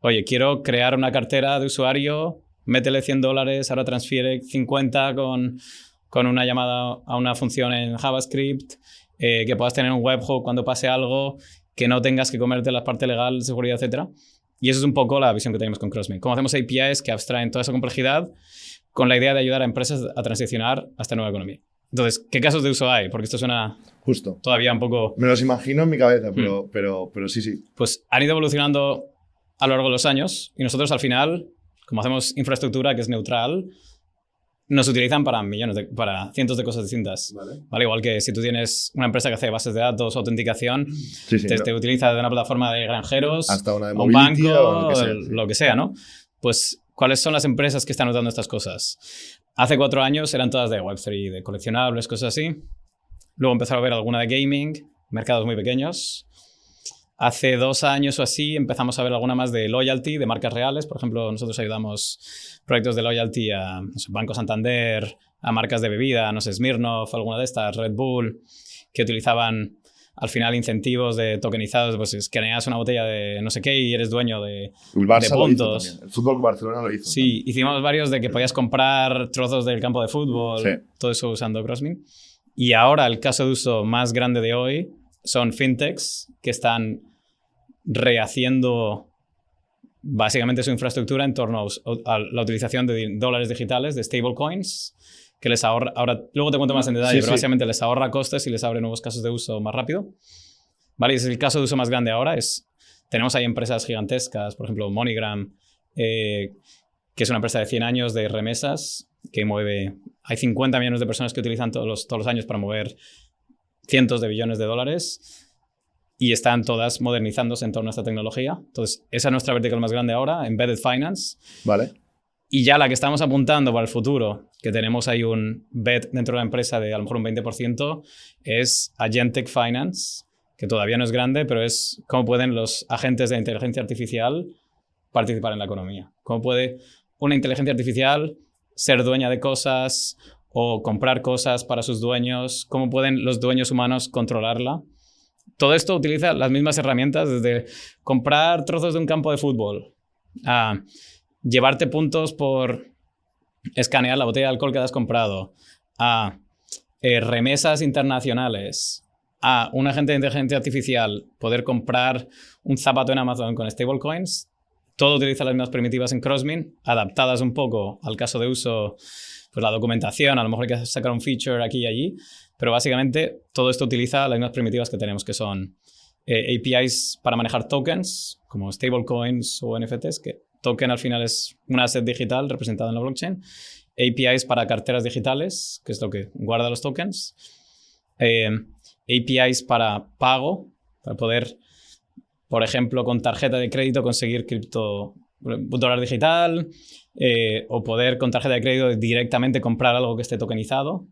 oye, quiero crear una cartera de usuario, métele $100, ahora transfiere 50 con una llamada a una función en JavaScript, que puedas tener un webhook cuando pase algo, que no tengas que comerte la parte legal, seguridad, etc. Y eso es un poco la visión que tenemos con Crossmin. Cómo hacemos APIs que abstraen toda esa complejidad con la idea de ayudar a empresas a transicionar a esta nueva economía. Entonces, ¿qué casos de uso hay? Porque esto suena justo todavía un poco... Me los imagino en mi cabeza, pero sí. Pues han ido evolucionando a lo largo de los años y nosotros al final, como hacemos infraestructura que es neutral, nos utilizan para para cientos de cosas distintas. ¿Vale? Igual que si tú tienes una empresa que hace bases de datos, autenticación, te utiliza de una plataforma de granjeros hasta una de un banco, o lo que sea, ¿no? Pues, ¿cuáles son las empresas que están usando estas cosas? Hace 4 años eran todas de Web3, de coleccionables, cosas así. Luego empezaron a ver alguna de gaming, mercados muy pequeños. Hace 2 años o así empezamos a ver alguna más de loyalty, de marcas reales. Por ejemplo, nosotros ayudamos proyectos de loyalty a Banco Santander, a marcas de bebida, Smirnoff, alguna de estas, Red Bull, que utilizaban al final incentivos de tokenizados, pues escaneas una botella de no sé qué y eres dueño de El Barça de lo hizo puntos. también. El Fútbol Barcelona lo hizo. Sí, también. hicimos varios de que podías comprar trozos del campo de fútbol, Sí. todo eso usando Crossmin. Y ahora el caso de uso más grande de hoy son fintechs que están rehaciendo básicamente su infraestructura en torno a la utilización de dólares digitales, de stablecoins, que les ahorra, ahora luego te cuento más en detalle, Sí, pero sí. básicamente les ahorra costes y les abre nuevos casos de uso más rápido. ¿Vale? Y ese es el caso de uso más grande ahora. Tenemos ahí empresas gigantescas, por ejemplo MoneyGram, que es una empresa de 100 años de remesas, que mueve... Hay 50 millones de personas que utilizan todos los años para mover cientos de billones de dólares y están todas modernizándose en torno a esta tecnología. Entonces, esa es nuestra vertical más grande ahora, Embedded Finance. Vale. Y ya la que estamos apuntando para el futuro, que tenemos ahí un bet dentro de la empresa de a lo mejor un 20%, es Agentic Finance, que todavía no es grande, pero es cómo pueden los agentes de inteligencia artificial participar en la economía. Cómo puede una inteligencia artificial ser dueña de cosas o comprar cosas para sus dueños, cómo pueden los dueños humanos controlarla. Todo esto utiliza las mismas herramientas, desde comprar trozos de un campo de fútbol a llevarte puntos por escanear la botella de alcohol que has comprado, a remesas internacionales, a un agente de inteligencia artificial poder comprar un zapato en Amazon con stablecoins. Todo utiliza las mismas primitivas en Crossmin, adaptadas un poco al caso de uso, pues la documentación, a lo mejor hay que sacar un feature aquí y allí, pero básicamente todo esto utiliza las mismas primitivas que tenemos, que son APIs para manejar tokens, como stablecoins o NFTs, que token al final es un asset digital representado en la blockchain, APIs para carteras digitales, que es lo que guarda los tokens, APIs para pago, para poder, por ejemplo, con tarjeta de crédito conseguir dólar digital, o poder con tarjeta de crédito directamente comprar algo que esté tokenizado.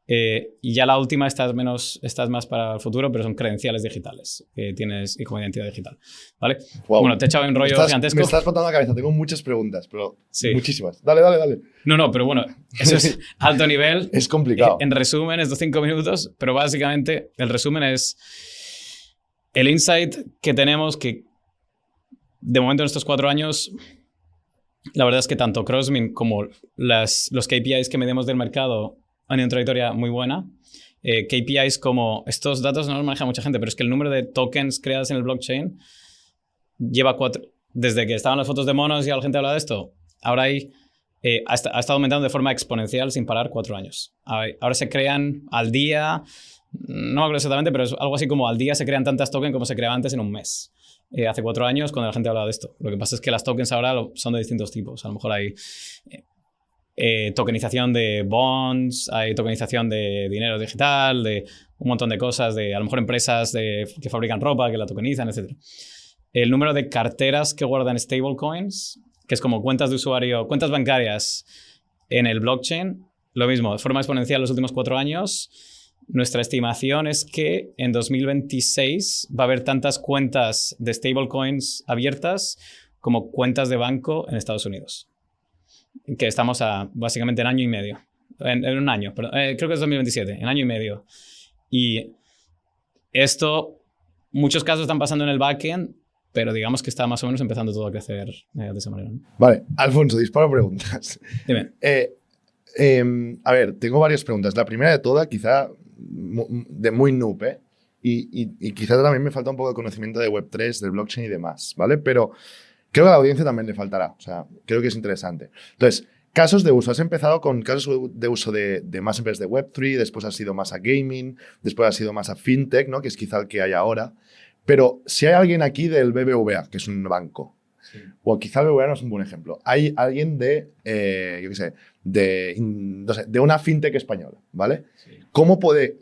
Y ya la última, esta es más para el futuro, pero son credenciales digitales que tienes y como identidad digital. ¿Vale? Wow. Bueno, te he echado un rollo gigantesco. Me estás explotando la cabeza. Tengo muchas preguntas, pero Sí. muchísimas. Dale. No, pero bueno, eso es alto nivel. Es complicado. En resumen, estos 5 minutos, pero básicamente el resumen es el insight que tenemos que de momento en estos 4 años, la verdad es que tanto Crossmin como los KPIs que medimos del mercado han ido en trayectoria muy buena. KPIs como estos datos no los maneja mucha gente, pero es que el número de tokens creados en el blockchain lleva 4... Desde que estaban las fotos de monos y la gente habla de esto, ahora ha estado aumentando de forma exponencial sin parar 4 años. Ahora se crean al día, no me acuerdo exactamente, pero es algo así como al día se crean tantas tokens como se creaban antes en un mes. Hace 4 años cuando la gente hablaba de esto. Lo que pasa es que las tokens ahora son de distintos tipos. A lo mejor hay tokenización de bonds, hay tokenización de dinero digital, de un montón de cosas, de a lo mejor empresas que fabrican ropa, que la tokenizan, etc. El número de carteras que guardan stablecoins, que es como cuentas de usuario, cuentas bancarias en el blockchain, lo mismo, de forma exponencial los últimos 4 años. Nuestra estimación es que en 2026 va a haber tantas cuentas de stablecoins abiertas como cuentas de banco en Estados Unidos. Que estamos básicamente en año y medio. En un año, creo que es 2027, en año y medio. Y esto, muchos casos están pasando en el backend, pero digamos que está más o menos empezando todo a crecer de esa manera, ¿no? Vale, Alfonso, disparo preguntas. Dime. A ver, tengo varias preguntas. La primera de todas, quizá de muy noob, ¿eh? Y quizá también me falta un poco de conocimiento de Web3, del blockchain y demás, ¿vale? Pero creo que a la audiencia también le faltará. O sea, creo que es interesante. Entonces, casos de uso. Has empezado con casos de uso de más empresas de Web3, después has ido más a gaming, después has ido más a fintech, ¿no? Que es quizá el que hay ahora. Pero si hay alguien aquí del BBVA, que es un banco, sí, o quizá el BBVA no es un buen ejemplo, hay alguien de, yo qué sé, de una fintech española, ¿vale? Sí. ¿Cómo puede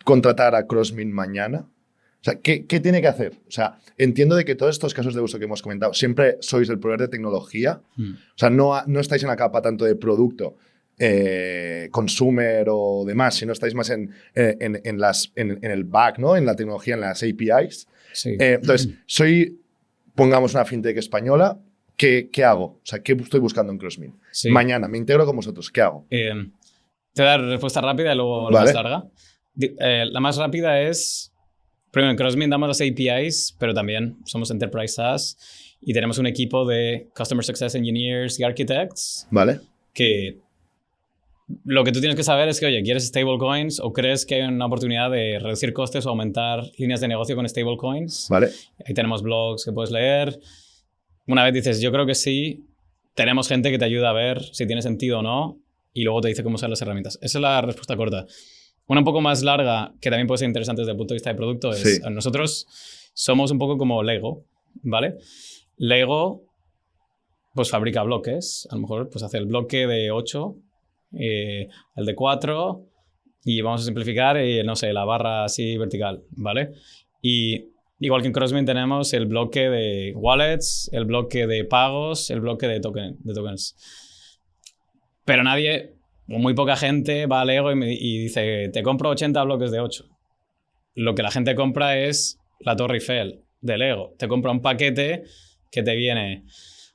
contratar a Crossmin mañana? O sea, ¿qué tiene que hacer? O sea, entiendo de que todos estos casos de uso que hemos comentado, siempre sois el proveedor de tecnología. O sea, no estáis en la capa tanto de producto, consumer o demás, sino estáis más en el back, ¿no? En la tecnología, en las APIs. Sí. Entonces, pongamos una fintech española, ¿qué hago? O sea, ¿qué estoy buscando en Crossmin? Sí. Mañana me integro con vosotros, ¿qué hago? Te voy a dar respuesta rápida y luego la más larga. La más rápida es Primero, en CrossMint damos las APIs, pero también somos Enterprise SaaS y tenemos un equipo de Customer Success Engineers y Architects. Vale. Que lo que tú tienes que saber es que, oye, ¿quieres stablecoins o crees que hay una oportunidad de reducir costes o aumentar líneas de negocio con stablecoins? Vale. Ahí tenemos blogs que puedes leer. Una vez dices, yo creo que sí, tenemos gente que te ayuda a ver si tiene sentido o no y luego te dice cómo usar las herramientas. Esa es la respuesta corta. Una un poco más larga, que también puede ser interesante desde el punto de vista de producto, es nosotros somos un poco como Lego, ¿vale? Lego pues fabrica bloques, a lo mejor pues hace el bloque de 8, el de 4 y vamos a simplificar, no sé, la barra así vertical, ¿vale? Y igual que en CrossMint tenemos el bloque de wallets, el bloque de pagos, el bloque de tokens. Pero nadie, o muy poca gente, va a Lego y dice, te compro 80 bloques de 8. Lo que la gente compra es la Torre Eiffel de Lego. Te compra un paquete que te viene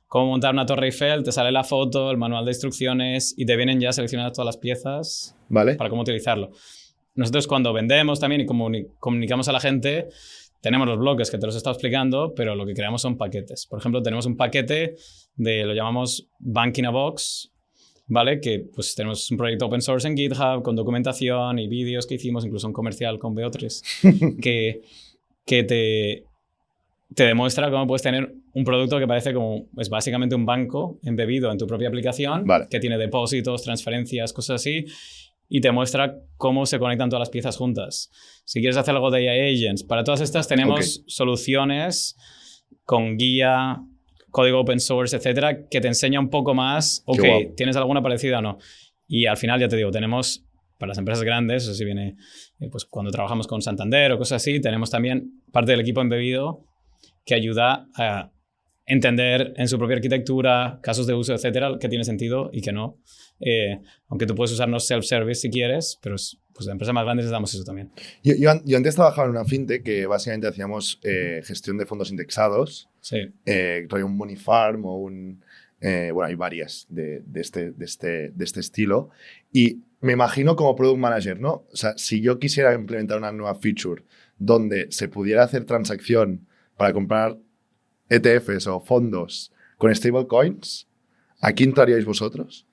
cómo montar una Torre Eiffel, te sale la foto, el manual de instrucciones y te vienen ya seleccionadas todas las piezas para cómo utilizarlo. Nosotros cuando vendemos también y comunicamos a la gente, tenemos los bloques que te los he estado explicando, pero lo que creamos son paquetes. Por ejemplo, tenemos un paquete lo llamamos Bank in a Box, ¿vale? Que pues tenemos un proyecto open source en GitHub con documentación y vídeos que hicimos, incluso un comercial con Beatriz, que te demuestra cómo puedes tener un producto que parece como es básicamente un banco embebido en tu propia aplicación, que tiene depósitos, transferencias, cosas así, y te muestra cómo se conectan todas las piezas juntas. Si quieres hacer algo de AI Agents, para todas estas tenemos soluciones con guía, código open source, etcétera, que te enseña un poco más, ¿tienes alguna parecida o no? Y al final, ya te digo, tenemos, para las empresas grandes, eso sí viene, pues cuando trabajamos con Santander o cosas así, tenemos también parte del equipo embebido que ayuda a entender en su propia arquitectura, casos de uso, etcétera, que tiene sentido y que no. Aunque tú puedes usarnos self-service si quieres, pero pues de empresas más grandes les damos eso también. Yo antes trabajaba en una fintech que básicamente hacíamos gestión de fondos indexados. Sí. Un Money Farm o un... bueno, hay varias de este estilo. Y me imagino como product manager, ¿no? O sea, si yo quisiera implementar una nueva feature donde se pudiera hacer transacción para comprar ETFs o fondos con stablecoins, ¿a quién entraríais vosotros?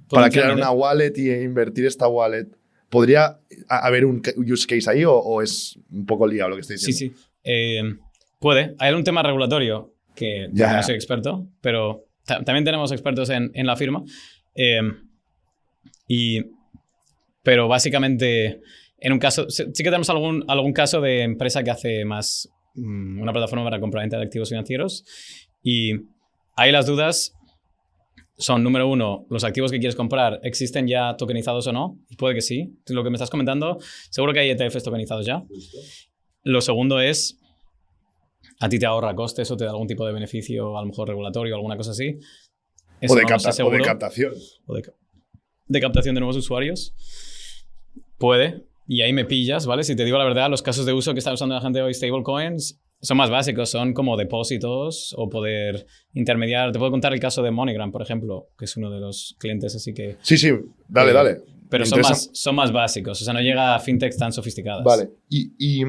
Para crear una wallet y invertir esta wallet. ¿Podría haber un use case ahí o es un poco liado lo que estoy diciendo? Sí. Puede. Hay un tema regulatorio que yo no soy experto, pero también tenemos expertos en la firma. Pero básicamente, en un caso, sí que tenemos algún caso de empresa que hace más una plataforma para compraventa de activos financieros y ahí las dudas son, número uno, los activos que quieres comprar, ¿existen ya tokenizados o no? Puede que sí. Lo que me estás comentando, seguro que hay ETFs tokenizados ya. Justo. Lo segundo es, ¿a ti te ahorra costes o te da algún tipo de beneficio, a lo mejor regulatorio o alguna cosa así? O de captación. De captación de nuevos usuarios. Puede. Y ahí me pillas, ¿vale? Si te digo la verdad, los casos de uso que está usando la gente hoy, stablecoins, son más básicos, son como depósitos o poder intermediar. Te puedo contar el caso de MoneyGram, por ejemplo, que es uno de los clientes, así que... Sí, dale. Pero son más básicos, o sea, no llega a fintechs tan sofisticadas. Vale, y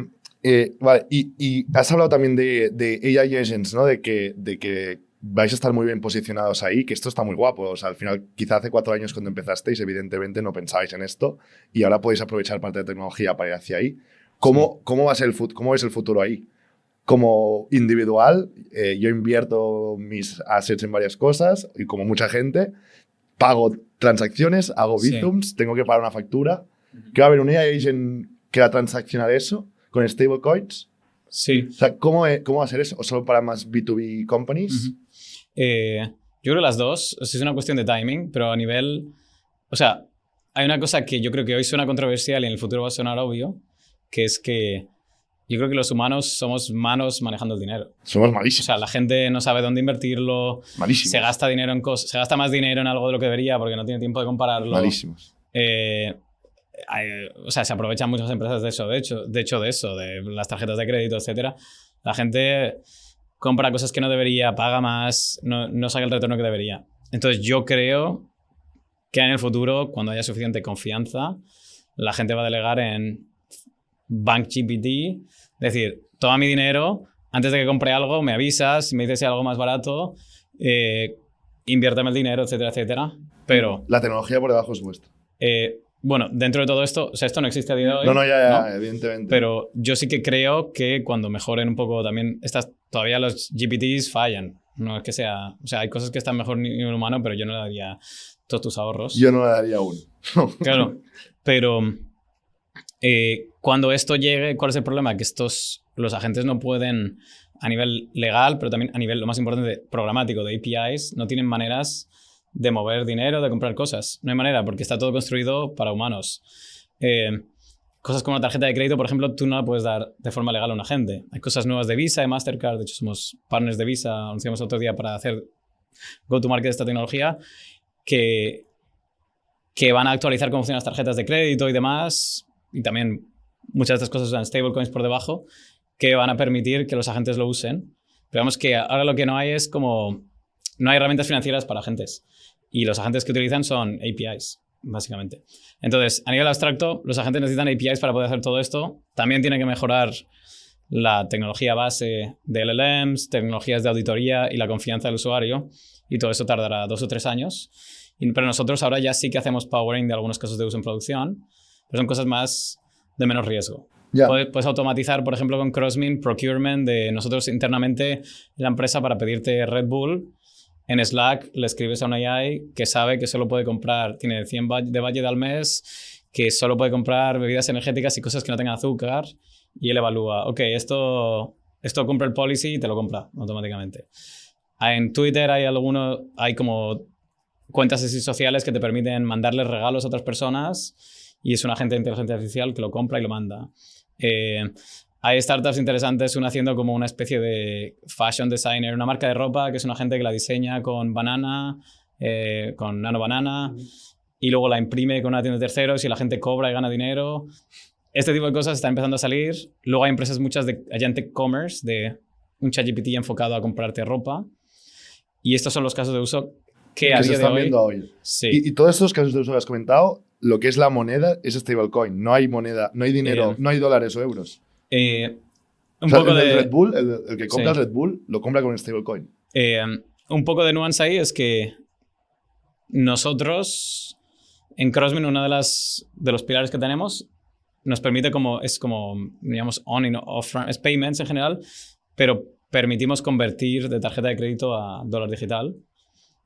has hablado también de AI Agents, ¿no? De que vais a estar muy bien posicionados ahí, que esto está muy guapo. O sea, al final, quizá hace 4 años cuando empezasteis, evidentemente no pensabais en esto y ahora podéis aprovechar parte de tecnología para ir hacia ahí. ¿Cómo ves el futuro ahí? Como individual, yo invierto mis assets en varias cosas y como mucha gente, pago transacciones, hago Bizums, tengo que pagar una factura. ¿Qué va a haber un AI agent que va a transaccionar eso con stablecoins? Sí. O sea, ¿cómo va a ser eso? ¿O solo para más B2B companies? Yo creo las dos. O sea, es una cuestión de timing, pero a nivel... O sea, hay una cosa que yo creo que hoy suena controversial y en el futuro va a sonar obvio, que es que yo creo que los humanos somos manos manejando el dinero. Somos malísimos. O sea, la gente no sabe dónde invertirlo. Malísimos. Se gasta dinero en cosas. Se gasta más dinero en algo de lo que debería porque no tiene tiempo de compararlo. Malísimos. O sea, se aprovechan muchas empresas de eso. De las tarjetas de crédito, etcétera. La gente compra cosas que no debería, paga más, no saca el retorno que debería. Entonces, yo creo que en el futuro, cuando haya suficiente confianza, la gente va a delegar en BankGPT Decir, toma mi dinero, antes de que compre algo, me avisas, me dices si hay algo más barato, inviérteme el dinero, etcétera, etcétera. Pero... La tecnología por debajo es vuestra. Bueno, dentro de todo esto, o sea, esto no existe a día de hoy. No, ya, ¿no? Evidentemente. Pero yo sí que creo que cuando mejoren un poco también, todavía los GPTs fallan. No es que sea... O sea, hay cosas que están mejor ni un humano, pero yo no le daría todos tus ahorros. Yo no le daría uno. Claro, pero cuando esto llegue, ¿cuál es el problema? Que los agentes no pueden, a nivel legal, pero también a nivel, lo más importante, programático, de APIs, no tienen maneras de mover dinero, de comprar cosas. No hay manera, porque está todo construido para humanos. Cosas como una tarjeta de crédito, por ejemplo, tú no la puedes dar de forma legal a un agente. Hay cosas nuevas de Visa, de Mastercard, de hecho somos partners de Visa, anunciamos otro día para hacer go-to-market de esta tecnología, que van a actualizar cómo funcionan las tarjetas de crédito y demás, y también muchas de estas cosas usan stablecoins por debajo, que van a permitir que los agentes lo usen. Pero vemos que ahora lo que no hay es como... No hay herramientas financieras para agentes. Y los agentes que utilizan son APIs, básicamente. Entonces, a nivel abstracto, los agentes necesitan APIs para poder hacer todo esto. También tiene que mejorar la tecnología base de LLMs, tecnologías de auditoría y la confianza del usuario. Y todo eso tardará 2 o 3 años. Pero nosotros ahora ya sí que hacemos powering de algunos casos de uso en producción. Pero son cosas más de menos riesgo. Ya. Puedes automatizar, por ejemplo, con Crossmin, procurement de nosotros internamente en la empresa para pedirte Red Bull. En Slack le escribes a una AI que sabe que solo puede comprar, tiene 100 de budget al mes, que solo puede comprar bebidas energéticas y cosas que no tengan azúcar, y él evalúa, ok, esto cumple el policy y te lo compra automáticamente. En Twitter hay como cuentas así sociales que te permiten mandarles regalos a otras personas y es un agente de inteligencia artificial que lo compra y lo manda. Hay startups interesantes, una haciendo como una especie de fashion designer, una marca de ropa que es una gente que la diseña con banana, con nano banana, y luego la imprime con una tienda de terceros y la gente cobra y gana dinero. Este tipo de cosas está empezando a salir. Luego hay empresas muchas de agent commerce, de un ChatGPT enfocado a comprarte ropa. Y estos son los casos de uso que a día de hoy... viendo hoy. Sí. Y todos estos casos de uso que has comentado, lo que es la moneda es stablecoin. No hay moneda, no hay dinero, no hay dólares o euros. Un poco de Red Bull, el que compra sí. Red Bull, lo compra con stablecoin. Un poco de nuance ahí es que nosotros en Crossmin uno de los pilares que tenemos nos permite digamos on y off, es payments en general, pero permitimos convertir de tarjeta de crédito a dólar digital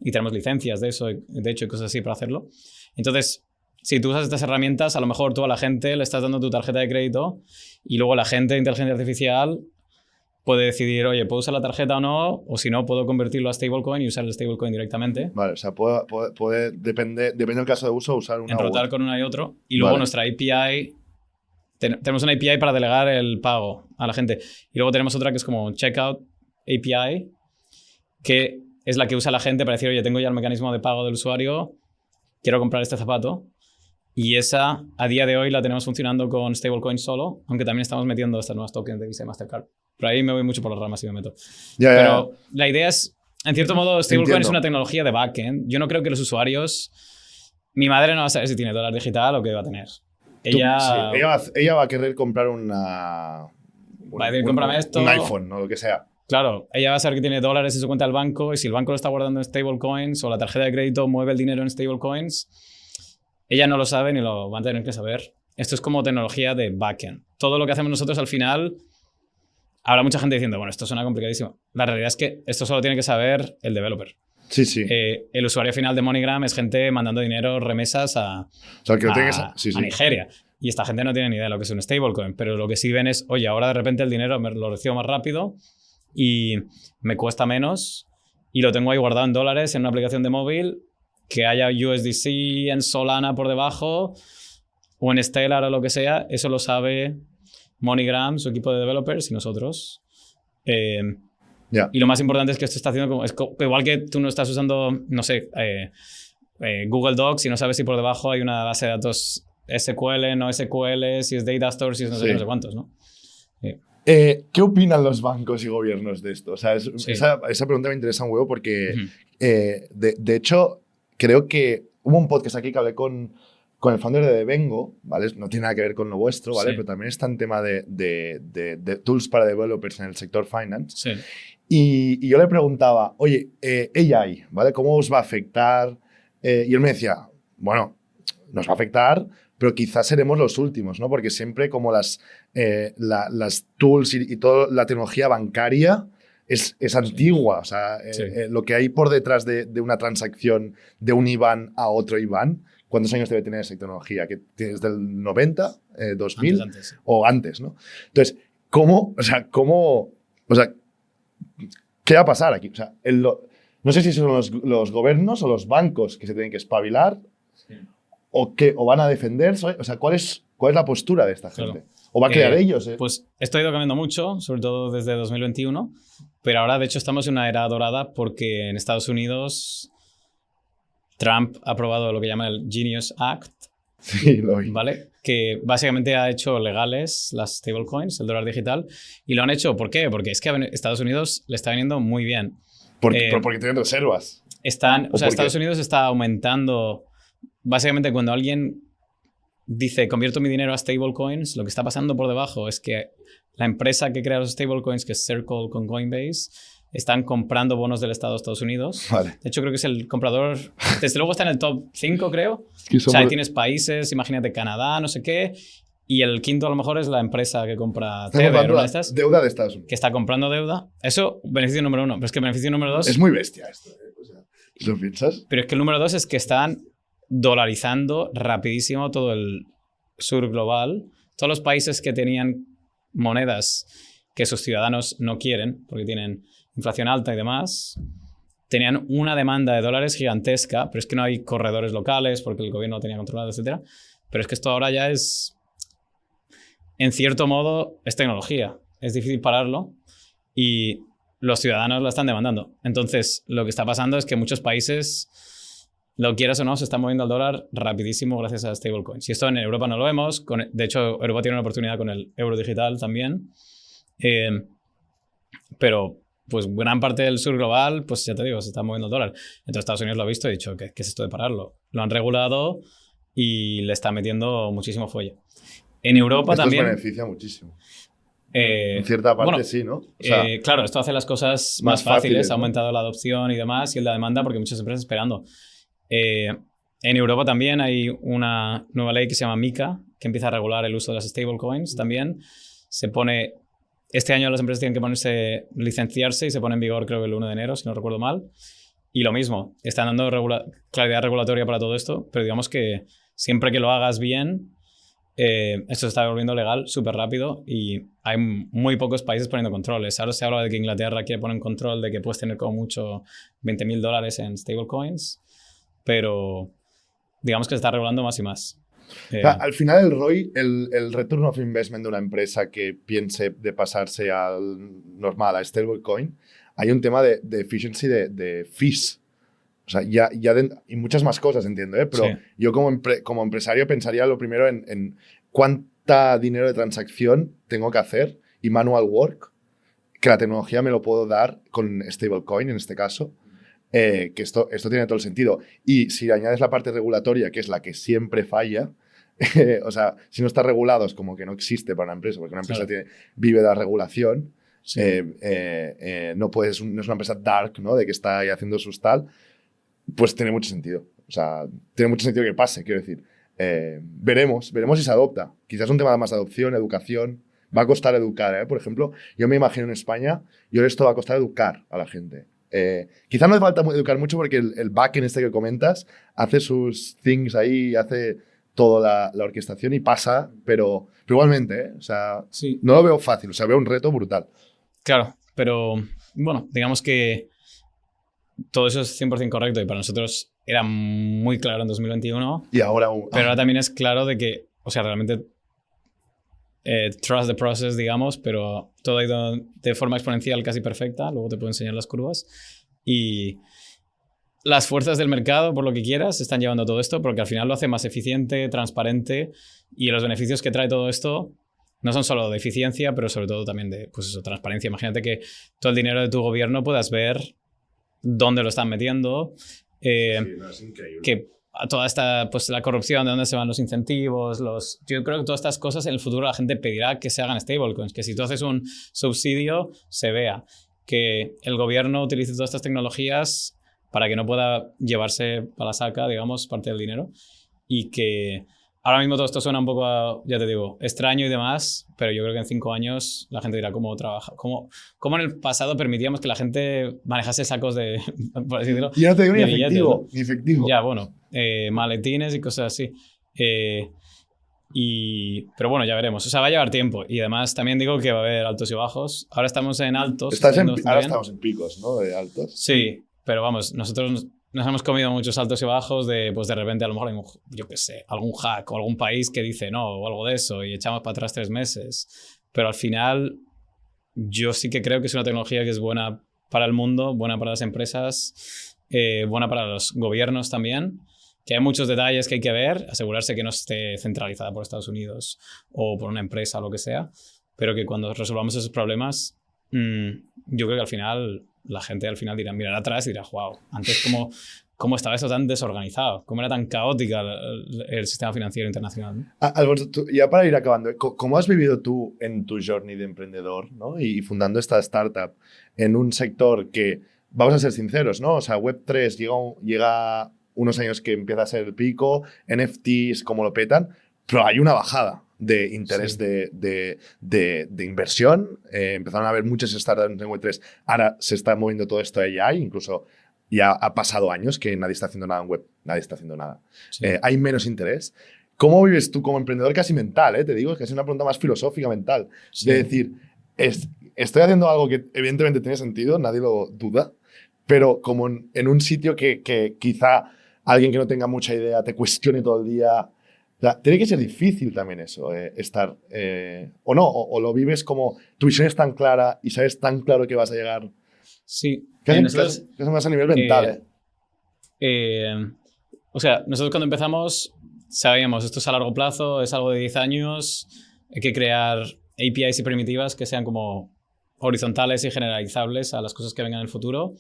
y tenemos licencias de eso, de hecho, y cosas así para hacerlo. Entonces, si tú usas estas herramientas, a lo mejor tú a la gente le estás dando tu tarjeta de crédito y luego la gente de inteligencia artificial puede decidir, oye, ¿puedo usar la tarjeta o no? O si no, puedo convertirlo a stablecoin y usar el stablecoin directamente. Vale, o sea, puede depende del caso de uso, usar una enrotar con una y otro. Y luego nuestra API... Tenemos una API para delegar el pago a la gente. Y luego tenemos otra que es como Checkout API, que es la que usa la gente para decir, oye, tengo ya el mecanismo de pago del usuario, quiero comprar este zapato. Y esa, a día de hoy, la tenemos funcionando con stablecoin solo, aunque también estamos metiendo estas nuevas tokens de Visa y Mastercard. Pero ahí me voy mucho por las ramas y me meto. Pero la idea es, en cierto modo, stablecoin es una tecnología de backend. Yo no creo que los usuarios... Mi madre no va a saber si tiene dólar digital o qué va a tener. Ella va a querer comprar va a decir, cómprame esto. Un iPhone o lo que sea. Claro, ella va a saber que tiene dólares en su cuenta del banco y si el banco lo está guardando en stablecoins o la tarjeta de crédito mueve el dinero en stablecoins, ella no lo sabe ni lo va a tener que saber. Esto es como tecnología de backend. Todo lo que hacemos nosotros al final, habrá mucha gente diciendo, bueno, esto suena complicadísimo. La realidad es que esto solo tiene que saber el developer. Sí, sí. El usuario final de MoneyGram es gente mandando dinero, remesas a Nigeria. Y esta gente no tiene ni idea de lo que es un stablecoin, pero lo que sí ven es, oye, ahora de repente el dinero me lo recibo más rápido y me cuesta menos y lo tengo ahí guardado en dólares en una aplicación de móvil, que haya USDC en Solana por debajo o en Stellar o lo que sea, eso lo sabe MoneyGram, su equipo de developers y nosotros. Y lo más importante es que esto está haciendo igual que tú no estás usando, no sé, Google Docs y no sabes si por debajo hay una base de datos SQL, no SQL, si es Data Store, si es no sé cuántos, ¿no? Sí. ¿Qué opinan los bancos y gobiernos de esto? O sea, esa pregunta me interesa un huevo porque, de hecho, creo que hubo un podcast aquí que hablé con con el founder de Devengo, ¿vale? No tiene nada que ver con lo vuestro, ¿vale? Sí. Pero también está en tema de tools para developers en el sector finance. Sí. Y yo le preguntaba, oye, AI, ¿vale? ¿Cómo os va a afectar? Y él me decía, bueno, nos va a afectar, pero quizás seremos los últimos, ¿no? Porque siempre como las tools y toda la tecnología bancaria es antigua. O sea, lo que hay por detrás de una transacción de un IBAN a otro IBAN, ¿cuántos años debe tener esa tecnología? ¿Que tienes del 90, 2000 Antes, sí. o antes, ¿no? Entonces, ¿qué va a pasar aquí? O sea, no sé si son los gobiernos o los bancos que se tienen que espabilar o van a defenderse. O sea, ¿cuál es la postura de esta gente? Claro. ¿O va a crear ellos? Pues esto ha ido cambiando mucho, sobre todo desde 2021, pero ahora de hecho estamos en una era dorada porque en Estados Unidos Trump ha aprobado lo que llama el Genius Act, Sí, lo vi. ¿vale? Que básicamente ha hecho legales las stablecoins, el dólar digital, y lo han hecho, ¿por qué? Porque es que a Estados Unidos le está viniendo muy bien. Porque tienen reservas. Estados Unidos está aumentando. Básicamente, cuando alguien dice convierto mi dinero a stablecoins, lo que está pasando por debajo es que la empresa que crea los stablecoins, que es Circle con Coinbase, están comprando bonos del Estado de Estados Unidos. Vale. De hecho, creo que es el comprador. Desde luego está en el top 5, creo. que O sea, ahí tienes países, imagínate Canadá, no sé qué. Y el quinto a lo mejor es la empresa que compra Tether, una de estas, deuda de Estados Unidos. que está comprando deuda. Eso, beneficio número 1. Pero es que beneficio número 2... Es muy bestia esto. O sea, ¿lo piensas? Pero es que el número 2 es que están dolarizando rapidísimo todo el sur global. Todos los países que tenían monedas que sus ciudadanos no quieren, porque tienen inflación alta y demás, tenían una demanda de dólares gigantesca, pero es que no hay corredores locales porque el gobierno lo tenía controlado, etc. Pero es que esto ahora ya es, en cierto modo, es tecnología. Es difícil pararlo y los ciudadanos lo están demandando. Entonces, lo que está pasando es que muchos países, lo quieras o no, se están moviendo al dólar rapidísimo gracias a stablecoins. Y esto en Europa no lo vemos. De hecho, Europa tiene una oportunidad con el euro digital también. Pero pues gran parte del sur global, pues ya te digo, se está moviendo el dólar. Entonces Estados Unidos lo ha visto y ha dicho, ¿qué es esto de pararlo? Lo han regulado y le está metiendo muchísimo fuelle. En Europa esto también... Esto beneficia muchísimo. En cierta parte bueno, sí, ¿no? O sea, claro, esto hace las cosas más más fáciles, fáciles, ¿no? ha aumentado la adopción y demás, y la demanda porque hay muchas empresas esperando. En Europa también hay una nueva ley que se llama MiCA, que empieza a regular el uso de las stablecoins también. Se pone... Este año las empresas tienen que licenciarse y se pone en vigor creo que el 1 de enero, si no recuerdo mal. Y lo mismo, están dando claridad regulatoria para todo esto, pero digamos que siempre que lo hagas bien, esto se está volviendo legal súper rápido y hay muy pocos países poniendo controles. Ahora se habla de que Inglaterra quiere poner un control de que puedes tener como mucho $20,000 en stablecoins, pero digamos que se está regulando más y más. O sea, al final el ROI, el Return of Investment de una empresa que piense de pasarse al normal, a stablecoin, hay un tema de efficiency de fees. O sea, y muchas más cosas, entiendo, ¿eh? Pero Sí. yo como empresario pensaría lo primero en cuánta dinero de transacción tengo que hacer y manual work, que la tecnología me lo puedo dar con stablecoin en este caso. Que esto tiene todo el sentido. Y si añades la parte regulatoria, que es la que siempre falla, o sea, si no está regulado es como que no existe para una empresa, porque una empresa Claro. vive de la regulación. Sí. No es una empresa dark, ¿no? De que está ahí haciendo sus tal. Pues tiene mucho sentido. O sea, tiene mucho sentido que pase, quiero decir. Veremos si se adopta. Quizás un tema de más adopción, educación. Va a costar educar, ¿eh? Por ejemplo, yo me imagino en España, esto va a costar educar a la gente. Quizá no hace falta educar mucho porque el backend este que comentas hace sus things ahí, hace toda la orquestación y pasa, pero igualmente, o sea, Sí. no lo veo fácil, o sea, veo un reto brutal. Claro, pero bueno, digamos que todo eso es 100% correcto y para nosotros era muy claro en 2021, Y ahora... pero ahora también es claro de que, o sea, realmente trust the process, digamos, pero todo ha ido de forma exponencial casi perfecta, luego te puedo enseñar las curvas, y las fuerzas del mercado, por lo que quieras, están llevando todo esto porque al final lo hace más eficiente, transparente, y los beneficios que trae todo esto no son solo de eficiencia, pero sobre todo también de, pues eso, transparencia. Imagínate que todo el dinero de tu gobierno puedas ver dónde lo están metiendo, es increíble. que a toda esta, pues la corrupción, de dónde se van los incentivos, yo creo que todas estas cosas en el futuro la gente pedirá que se hagan stablecoins, que si tú haces un subsidio se vea, que el gobierno utilice todas estas tecnologías para que no pueda llevarse a la saca, digamos, parte del dinero, y que ahora mismo todo esto suena un poco, ya te digo, extraño y demás, pero yo creo que en 5 años la gente dirá cómo trabaja, cómo en el pasado permitíamos que la gente manejase sacos de, por así decirlo, y no te digo ni billetes, efectivo, ¿no? ni efectivo. Ya, bueno, maletines y cosas así. Pero bueno, ya veremos. O sea, va a llevar tiempo. Y además también digo que va a haber altos y bajos. Ahora estamos en altos. Ahora estamos en picos, ¿no? De altos. Sí, pero vamos, nosotros nos hemos comido muchos altos y bajos pues de repente a lo mejor hay yo qué sé, algún hack o algún país que dice no o algo de eso y echamos para atrás 3 meses. Pero al final yo sí que creo que es una tecnología que es buena para el mundo, buena para las empresas, buena para los gobiernos también. Que hay muchos detalles que hay que ver, asegurarse que no esté centralizada por Estados Unidos o por una empresa o lo que sea, pero que cuando resolvamos esos problemas, yo creo que al final la gente mirará atrás y dirá, wow, antes cómo estaba esto tan desorganizado, cómo era tan caótica el sistema financiero internacional, ¿no? Alfonso, ya para ir acabando, ¿cómo has vivido tú en tu journey de emprendedor, ¿no? y fundando esta startup en un sector que, vamos a ser sinceros, ¿no? O sea, Web3 llega unos años que empieza a ser el pico, NFTs como lo petan, pero hay una bajada de interés sí. de inversión. Empezaron a haber muchas startups en Web3. Ahora se está moviendo todo esto de AI, incluso ya ha pasado años que nadie está haciendo nada en web, nadie está haciendo nada. Sí. Hay menos interés. ¿Cómo vives tú como emprendedor casi mental? Te digo, es que es una pregunta más filosófica mental. Sí. De decir, estoy haciendo algo que evidentemente tiene sentido, nadie lo duda, pero como en un sitio que quizá alguien que no tenga mucha idea te cuestione todo el día. O sea, tiene que ser difícil también eso, estar. O no, o lo vives como tu visión es tan clara y sabes tan claro que vas a llegar. Sí. ¿Qué es más a nivel mental? O sea, nosotros cuando empezamos sabíamos esto es a largo plazo, es algo de 10 años, hay que crear APIs y primitivas que sean como horizontales y generalizables a las cosas que vengan en el futuro.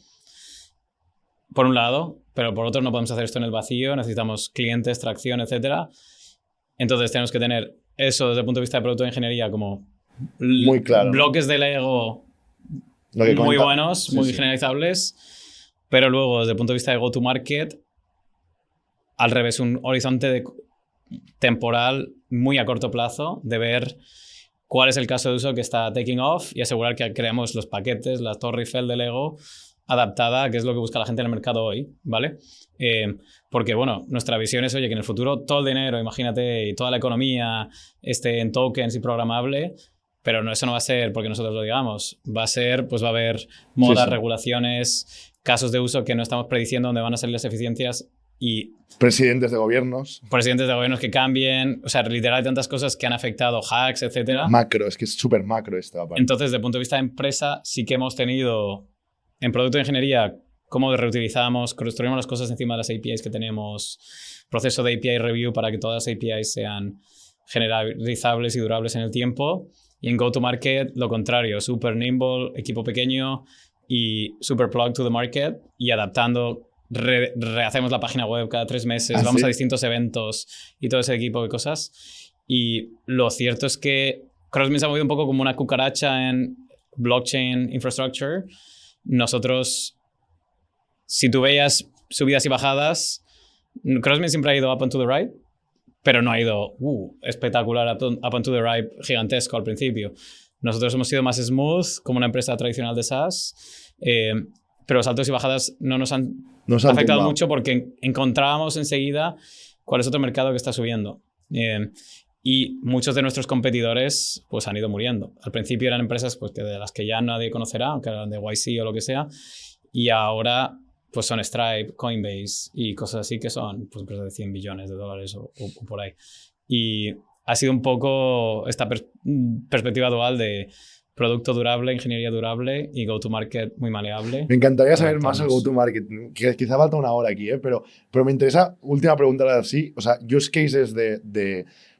Por un lado, pero por otro no podemos hacer esto en el vacío, necesitamos clientes, tracción, etc. Entonces tenemos que tener eso desde el punto de vista de producto de ingeniería como muy claro, bloques de Lego muy buenos, muy generalizables, pero luego desde el punto de vista de go-to-market, al revés, un horizonte temporal muy a corto plazo de ver cuál es el caso de uso que está taking off y asegurar que creamos los paquetes, la Torre Eiffel de Lego adaptada a qué es lo que busca la gente en el mercado hoy, ¿vale? Porque, bueno, nuestra visión es, oye, que en el futuro todo el dinero, imagínate, y toda la economía esté en tokens y programable, pero eso no va a ser porque nosotros lo digamos. Va a ser, pues va a haber modas, regulaciones, casos de uso que no estamos prediciendo dónde van a salir las eficiencias y... Presidentes de gobiernos que cambien, o sea, literal hay tantas cosas que han afectado, hacks, etcétera. Macro, es que es súper macro esta parte. Entonces, desde el punto de vista de empresa, sí que hemos tenido... En producto de ingeniería, cómo reutilizamos, construimos las cosas encima de las APIs que tenemos, proceso de API review para que todas las APIs sean generalizables y durables en el tiempo. Y en go-to-market, lo contrario, super nimble, equipo pequeño y super plug to the market y adaptando, rehacemos la página web cada 3 meses, vamos a distintos eventos y todo ese equipo de cosas. Y lo cierto es que Crossmin se ha movido un poco como una cucaracha en blockchain infrastructure. Nosotros, si tú veías subidas y bajadas, Crossmin siempre ha ido up and to the right, pero no ha ido espectacular up and to the right gigantesco al principio. Nosotros hemos sido más smooth, como una empresa tradicional de SaaS, pero los altos y bajadas no nos han afectado mucho porque encontrábamos enseguida cuál es otro mercado que está subiendo. Y muchos de nuestros competidores pues, han ido muriendo. Al principio eran empresas pues, de las que ya nadie conocerá, aunque eran de YC o lo que sea, y ahora pues, son Stripe, Coinbase y cosas así que son pues, empresas de $100 billones o por ahí. Y ha sido un poco esta perspectiva dual de producto durable, ingeniería durable y go-to-market muy maleable. Me encantaría saber más el go-to-market. Quizá falta una hora aquí, pero me interesa, última pregunta así, o sea, use cases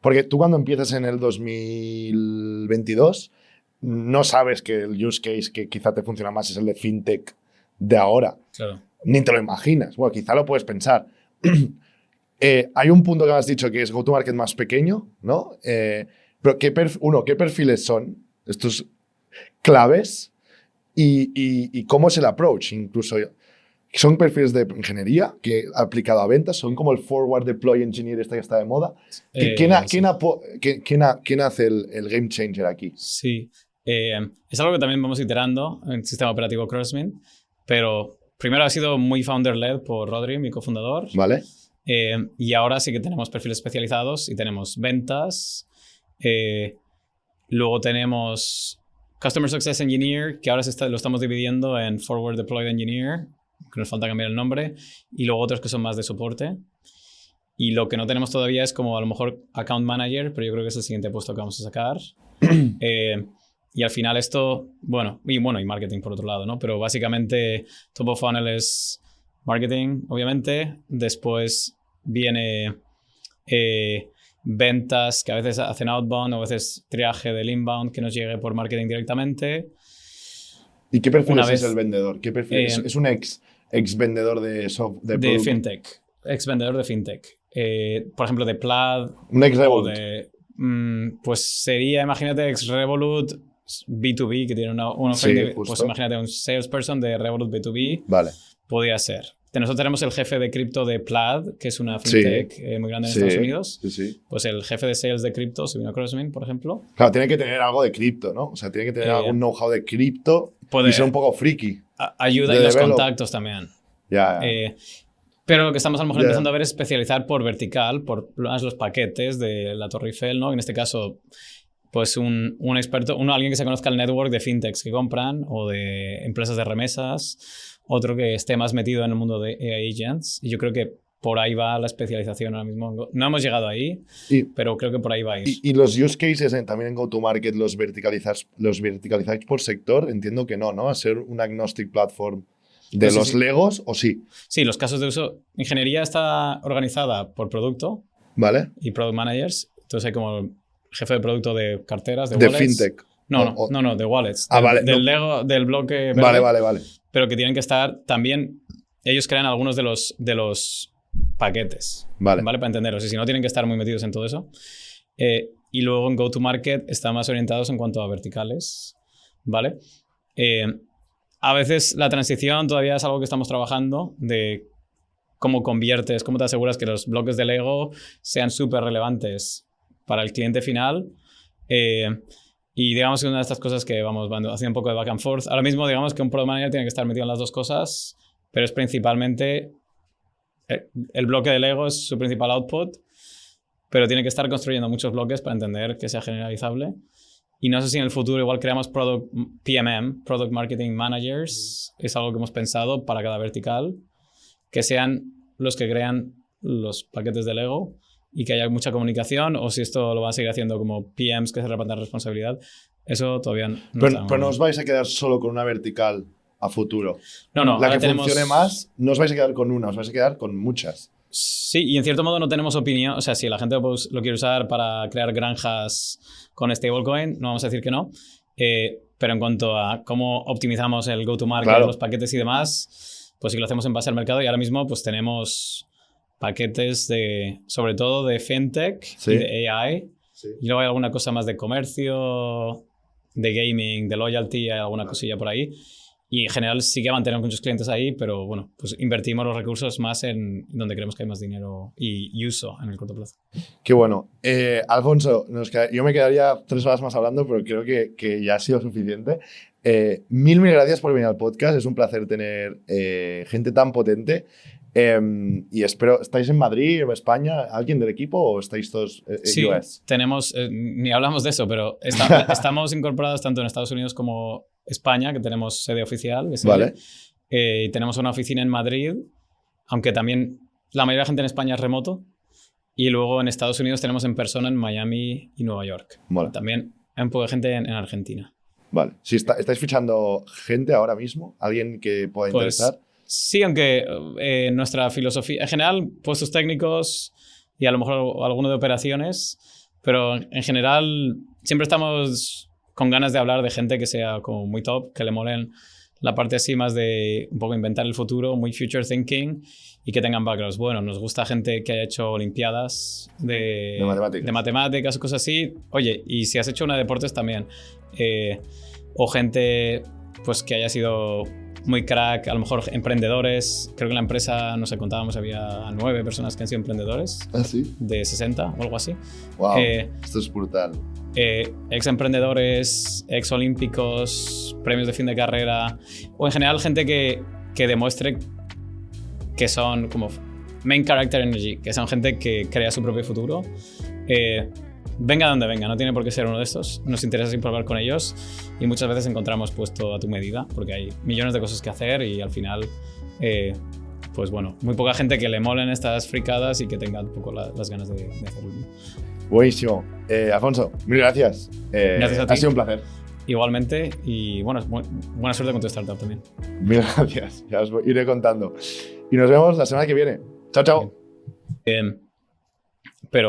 porque tú cuando empiezas en el 2022 no sabes que el use case que quizá te funciona más es el de fintech de ahora. Claro. Ni te lo imaginas. Bueno, quizá lo puedes pensar. Hay un punto que me has dicho que es go-to-market más pequeño, ¿no? Pero ¿qué perfiles son estos claves y cómo es el approach? Incluso son perfiles de ingeniería que aplicado a ventas, son como el forward deploy engineer que está de moda. ¿Quién hace el game changer aquí? Sí, es algo que también vamos iterando en el sistema operativo Crosswind, pero primero ha sido muy founder-led por Rodri, mi cofundador. Vale. Y ahora sí que tenemos perfiles especializados y tenemos ventas. Luego tenemos Customer Success Engineer, que ahora lo estamos dividiendo en Forward Deployed Engineer, que nos falta cambiar el nombre, y luego otros que son más de soporte. Y lo que no tenemos todavía es como a lo mejor Account Manager, pero yo creo que es el siguiente puesto que vamos a sacar. Y al final esto, y marketing por otro lado, ¿no? Pero básicamente top of funnel es marketing, obviamente. Después viene ventas, que a veces hacen outbound o a veces triaje del inbound que nos llegue por marketing directamente. ¿Y qué perfil es el vendedor? ¿Qué perfil es un ex vendedor de fintech. Ex vendedor de fintech. Por ejemplo, de Plaid. Un ex Revolut. Pues sería, imagínate, ex Revolut B2B, que tiene una pues imagínate un salesperson de Revolut B2B. Vale. Podría ser. Nosotros tenemos el jefe de cripto de Plaid, que es una fintech muy grande en Estados Unidos. Sí. Pues el jefe de sales de cripto se vino a Crosswind, por ejemplo. Claro, tiene que tener algo de cripto, ¿no? O sea, tiene que tener algún know-how de cripto y ser un poco friki. Ayuda y los contactos también. Ya. Pero lo que estamos a lo mejor empezando a ver es especializar por vertical, por los paquetes de la Torre Eiffel, ¿no? En este caso, pues un experto, alguien que se conozca el network de fintechs que compran o de empresas de remesas, otro que esté más metido en el mundo de AI agents. Y yo creo que por ahí va la especialización ahora mismo. No hemos llegado ahí, pero creo que por ahí va a ir. ¿Y los use cases también en go-to-market los verticalizáis por sector? Entiendo que no, ¿no? A ser un agnostic platform de los legos, ¿o sí? Sí, los casos de uso. Ingeniería está organizada por producto. Vale. Y product managers. Entonces hay como jefe de producto de carteras, de wallets. De fintech. No, de wallets. Vale. Del Lego, del bloque verde. Vale. Pero que tienen que estar también... Ellos crean algunos de los paquetes. Vale. Para entenderlos. Y si no, tienen que estar muy metidos en todo eso. Y luego en go-to-market están más orientados en cuanto a verticales. ¿Vale? A veces la transición todavía es algo que estamos trabajando de cómo conviertes, cómo te aseguras que los bloques de Lego sean súper relevantes para el cliente final. Y digamos que una de estas cosas que vamos haciendo un poco de back and forth. Ahora mismo digamos que un product manager tiene que estar metido en las dos cosas, pero es principalmente el bloque de Lego es su principal output, pero tiene que estar construyendo muchos bloques para entender que sea generalizable. Y no sé si en el futuro igual creamos Product Marketing Managers, es algo que hemos pensado para cada vertical, que sean los que crean los paquetes de Lego y que haya mucha comunicación, o si esto lo van a seguir haciendo como PMs que se repartan responsabilidad. Eso todavía no pero no os vais a quedar solo con una vertical a futuro. No. La que funcione más, no os vais a quedar con una, os vais a quedar con muchas. Sí, y en cierto modo no tenemos opinión. O sea, si la gente pues, lo quiere usar para crear granjas con stablecoin, no vamos a decir que no. Pero en cuanto a cómo optimizamos el go-to-market, los paquetes y demás, pues sí que lo hacemos en base al mercado. Y ahora mismo pues tenemos paquetes sobre todo de fintech y de AI. Sí. Y luego hay alguna cosa más de comercio, de gaming, de loyalty, hay alguna cosilla por ahí. Y en general sí que mantenemos muchos clientes ahí, pero bueno, pues invertimos los recursos más en donde creemos que hay más dinero y uso en el corto plazo. Qué bueno. Alfonso, yo me quedaría 3 horas más hablando, pero creo que ya ha sido suficiente. Mil gracias por venir al podcast. Es un placer tener gente tan potente. Y espero, ¿estáis en Madrid, en España? ¿Alguien del equipo o estáis todos sí, US? Tenemos, ni hablamos de eso, pero estamos incorporados tanto en Estados Unidos como España, que tenemos sede oficial. Vale. Y tenemos una oficina en Madrid, aunque también la mayoría de la gente en España es remoto. Y luego en Estados Unidos tenemos en persona en Miami y Nueva York. Vale. También hay un poco de gente en Argentina. Vale. Si ¿estáis fichando gente ahora mismo? ¿Alguien que pueda interesar? Sí, aunque nuestra filosofía, en general, puestos técnicos y a lo mejor alguno de operaciones, pero en general siempre estamos con ganas de hablar de gente que sea como muy top, que le molen la parte así más de un poco inventar el futuro, muy future thinking y que tengan backgrounds. Bueno, nos gusta gente que haya hecho olimpiadas de matemáticas o cosas así. Oye, y si has hecho una de deportes también. O gente pues que haya sido muy crack, a lo mejor emprendedores. Creo que en la empresa, no sé, contábamos, había 9 personas que han sido emprendedores. ¿Ah, sí? De 60 o algo así. Wow, esto es brutal. Ex emprendedores, ex olímpicos, premios de fin de carrera, o en general gente que demuestre que son como main character energy, que son gente que crea su propio futuro. Venga donde venga, no tiene por qué ser uno de estos. Nos interesa siempre hablar con ellos y muchas veces encontramos puesto a tu medida porque hay millones de cosas que hacer y al final, pues bueno, muy poca gente que le molen estas fricadas y que tenga un poco las ganas de hacerlo. Buenísimo. Alfonso, mil gracias. Gracias a ti. Ha sido un placer. Igualmente y bueno, buena suerte con tu startup también. Mil gracias, ya os iré contando. Y nos vemos la semana que viene. Chao, chao. Bien.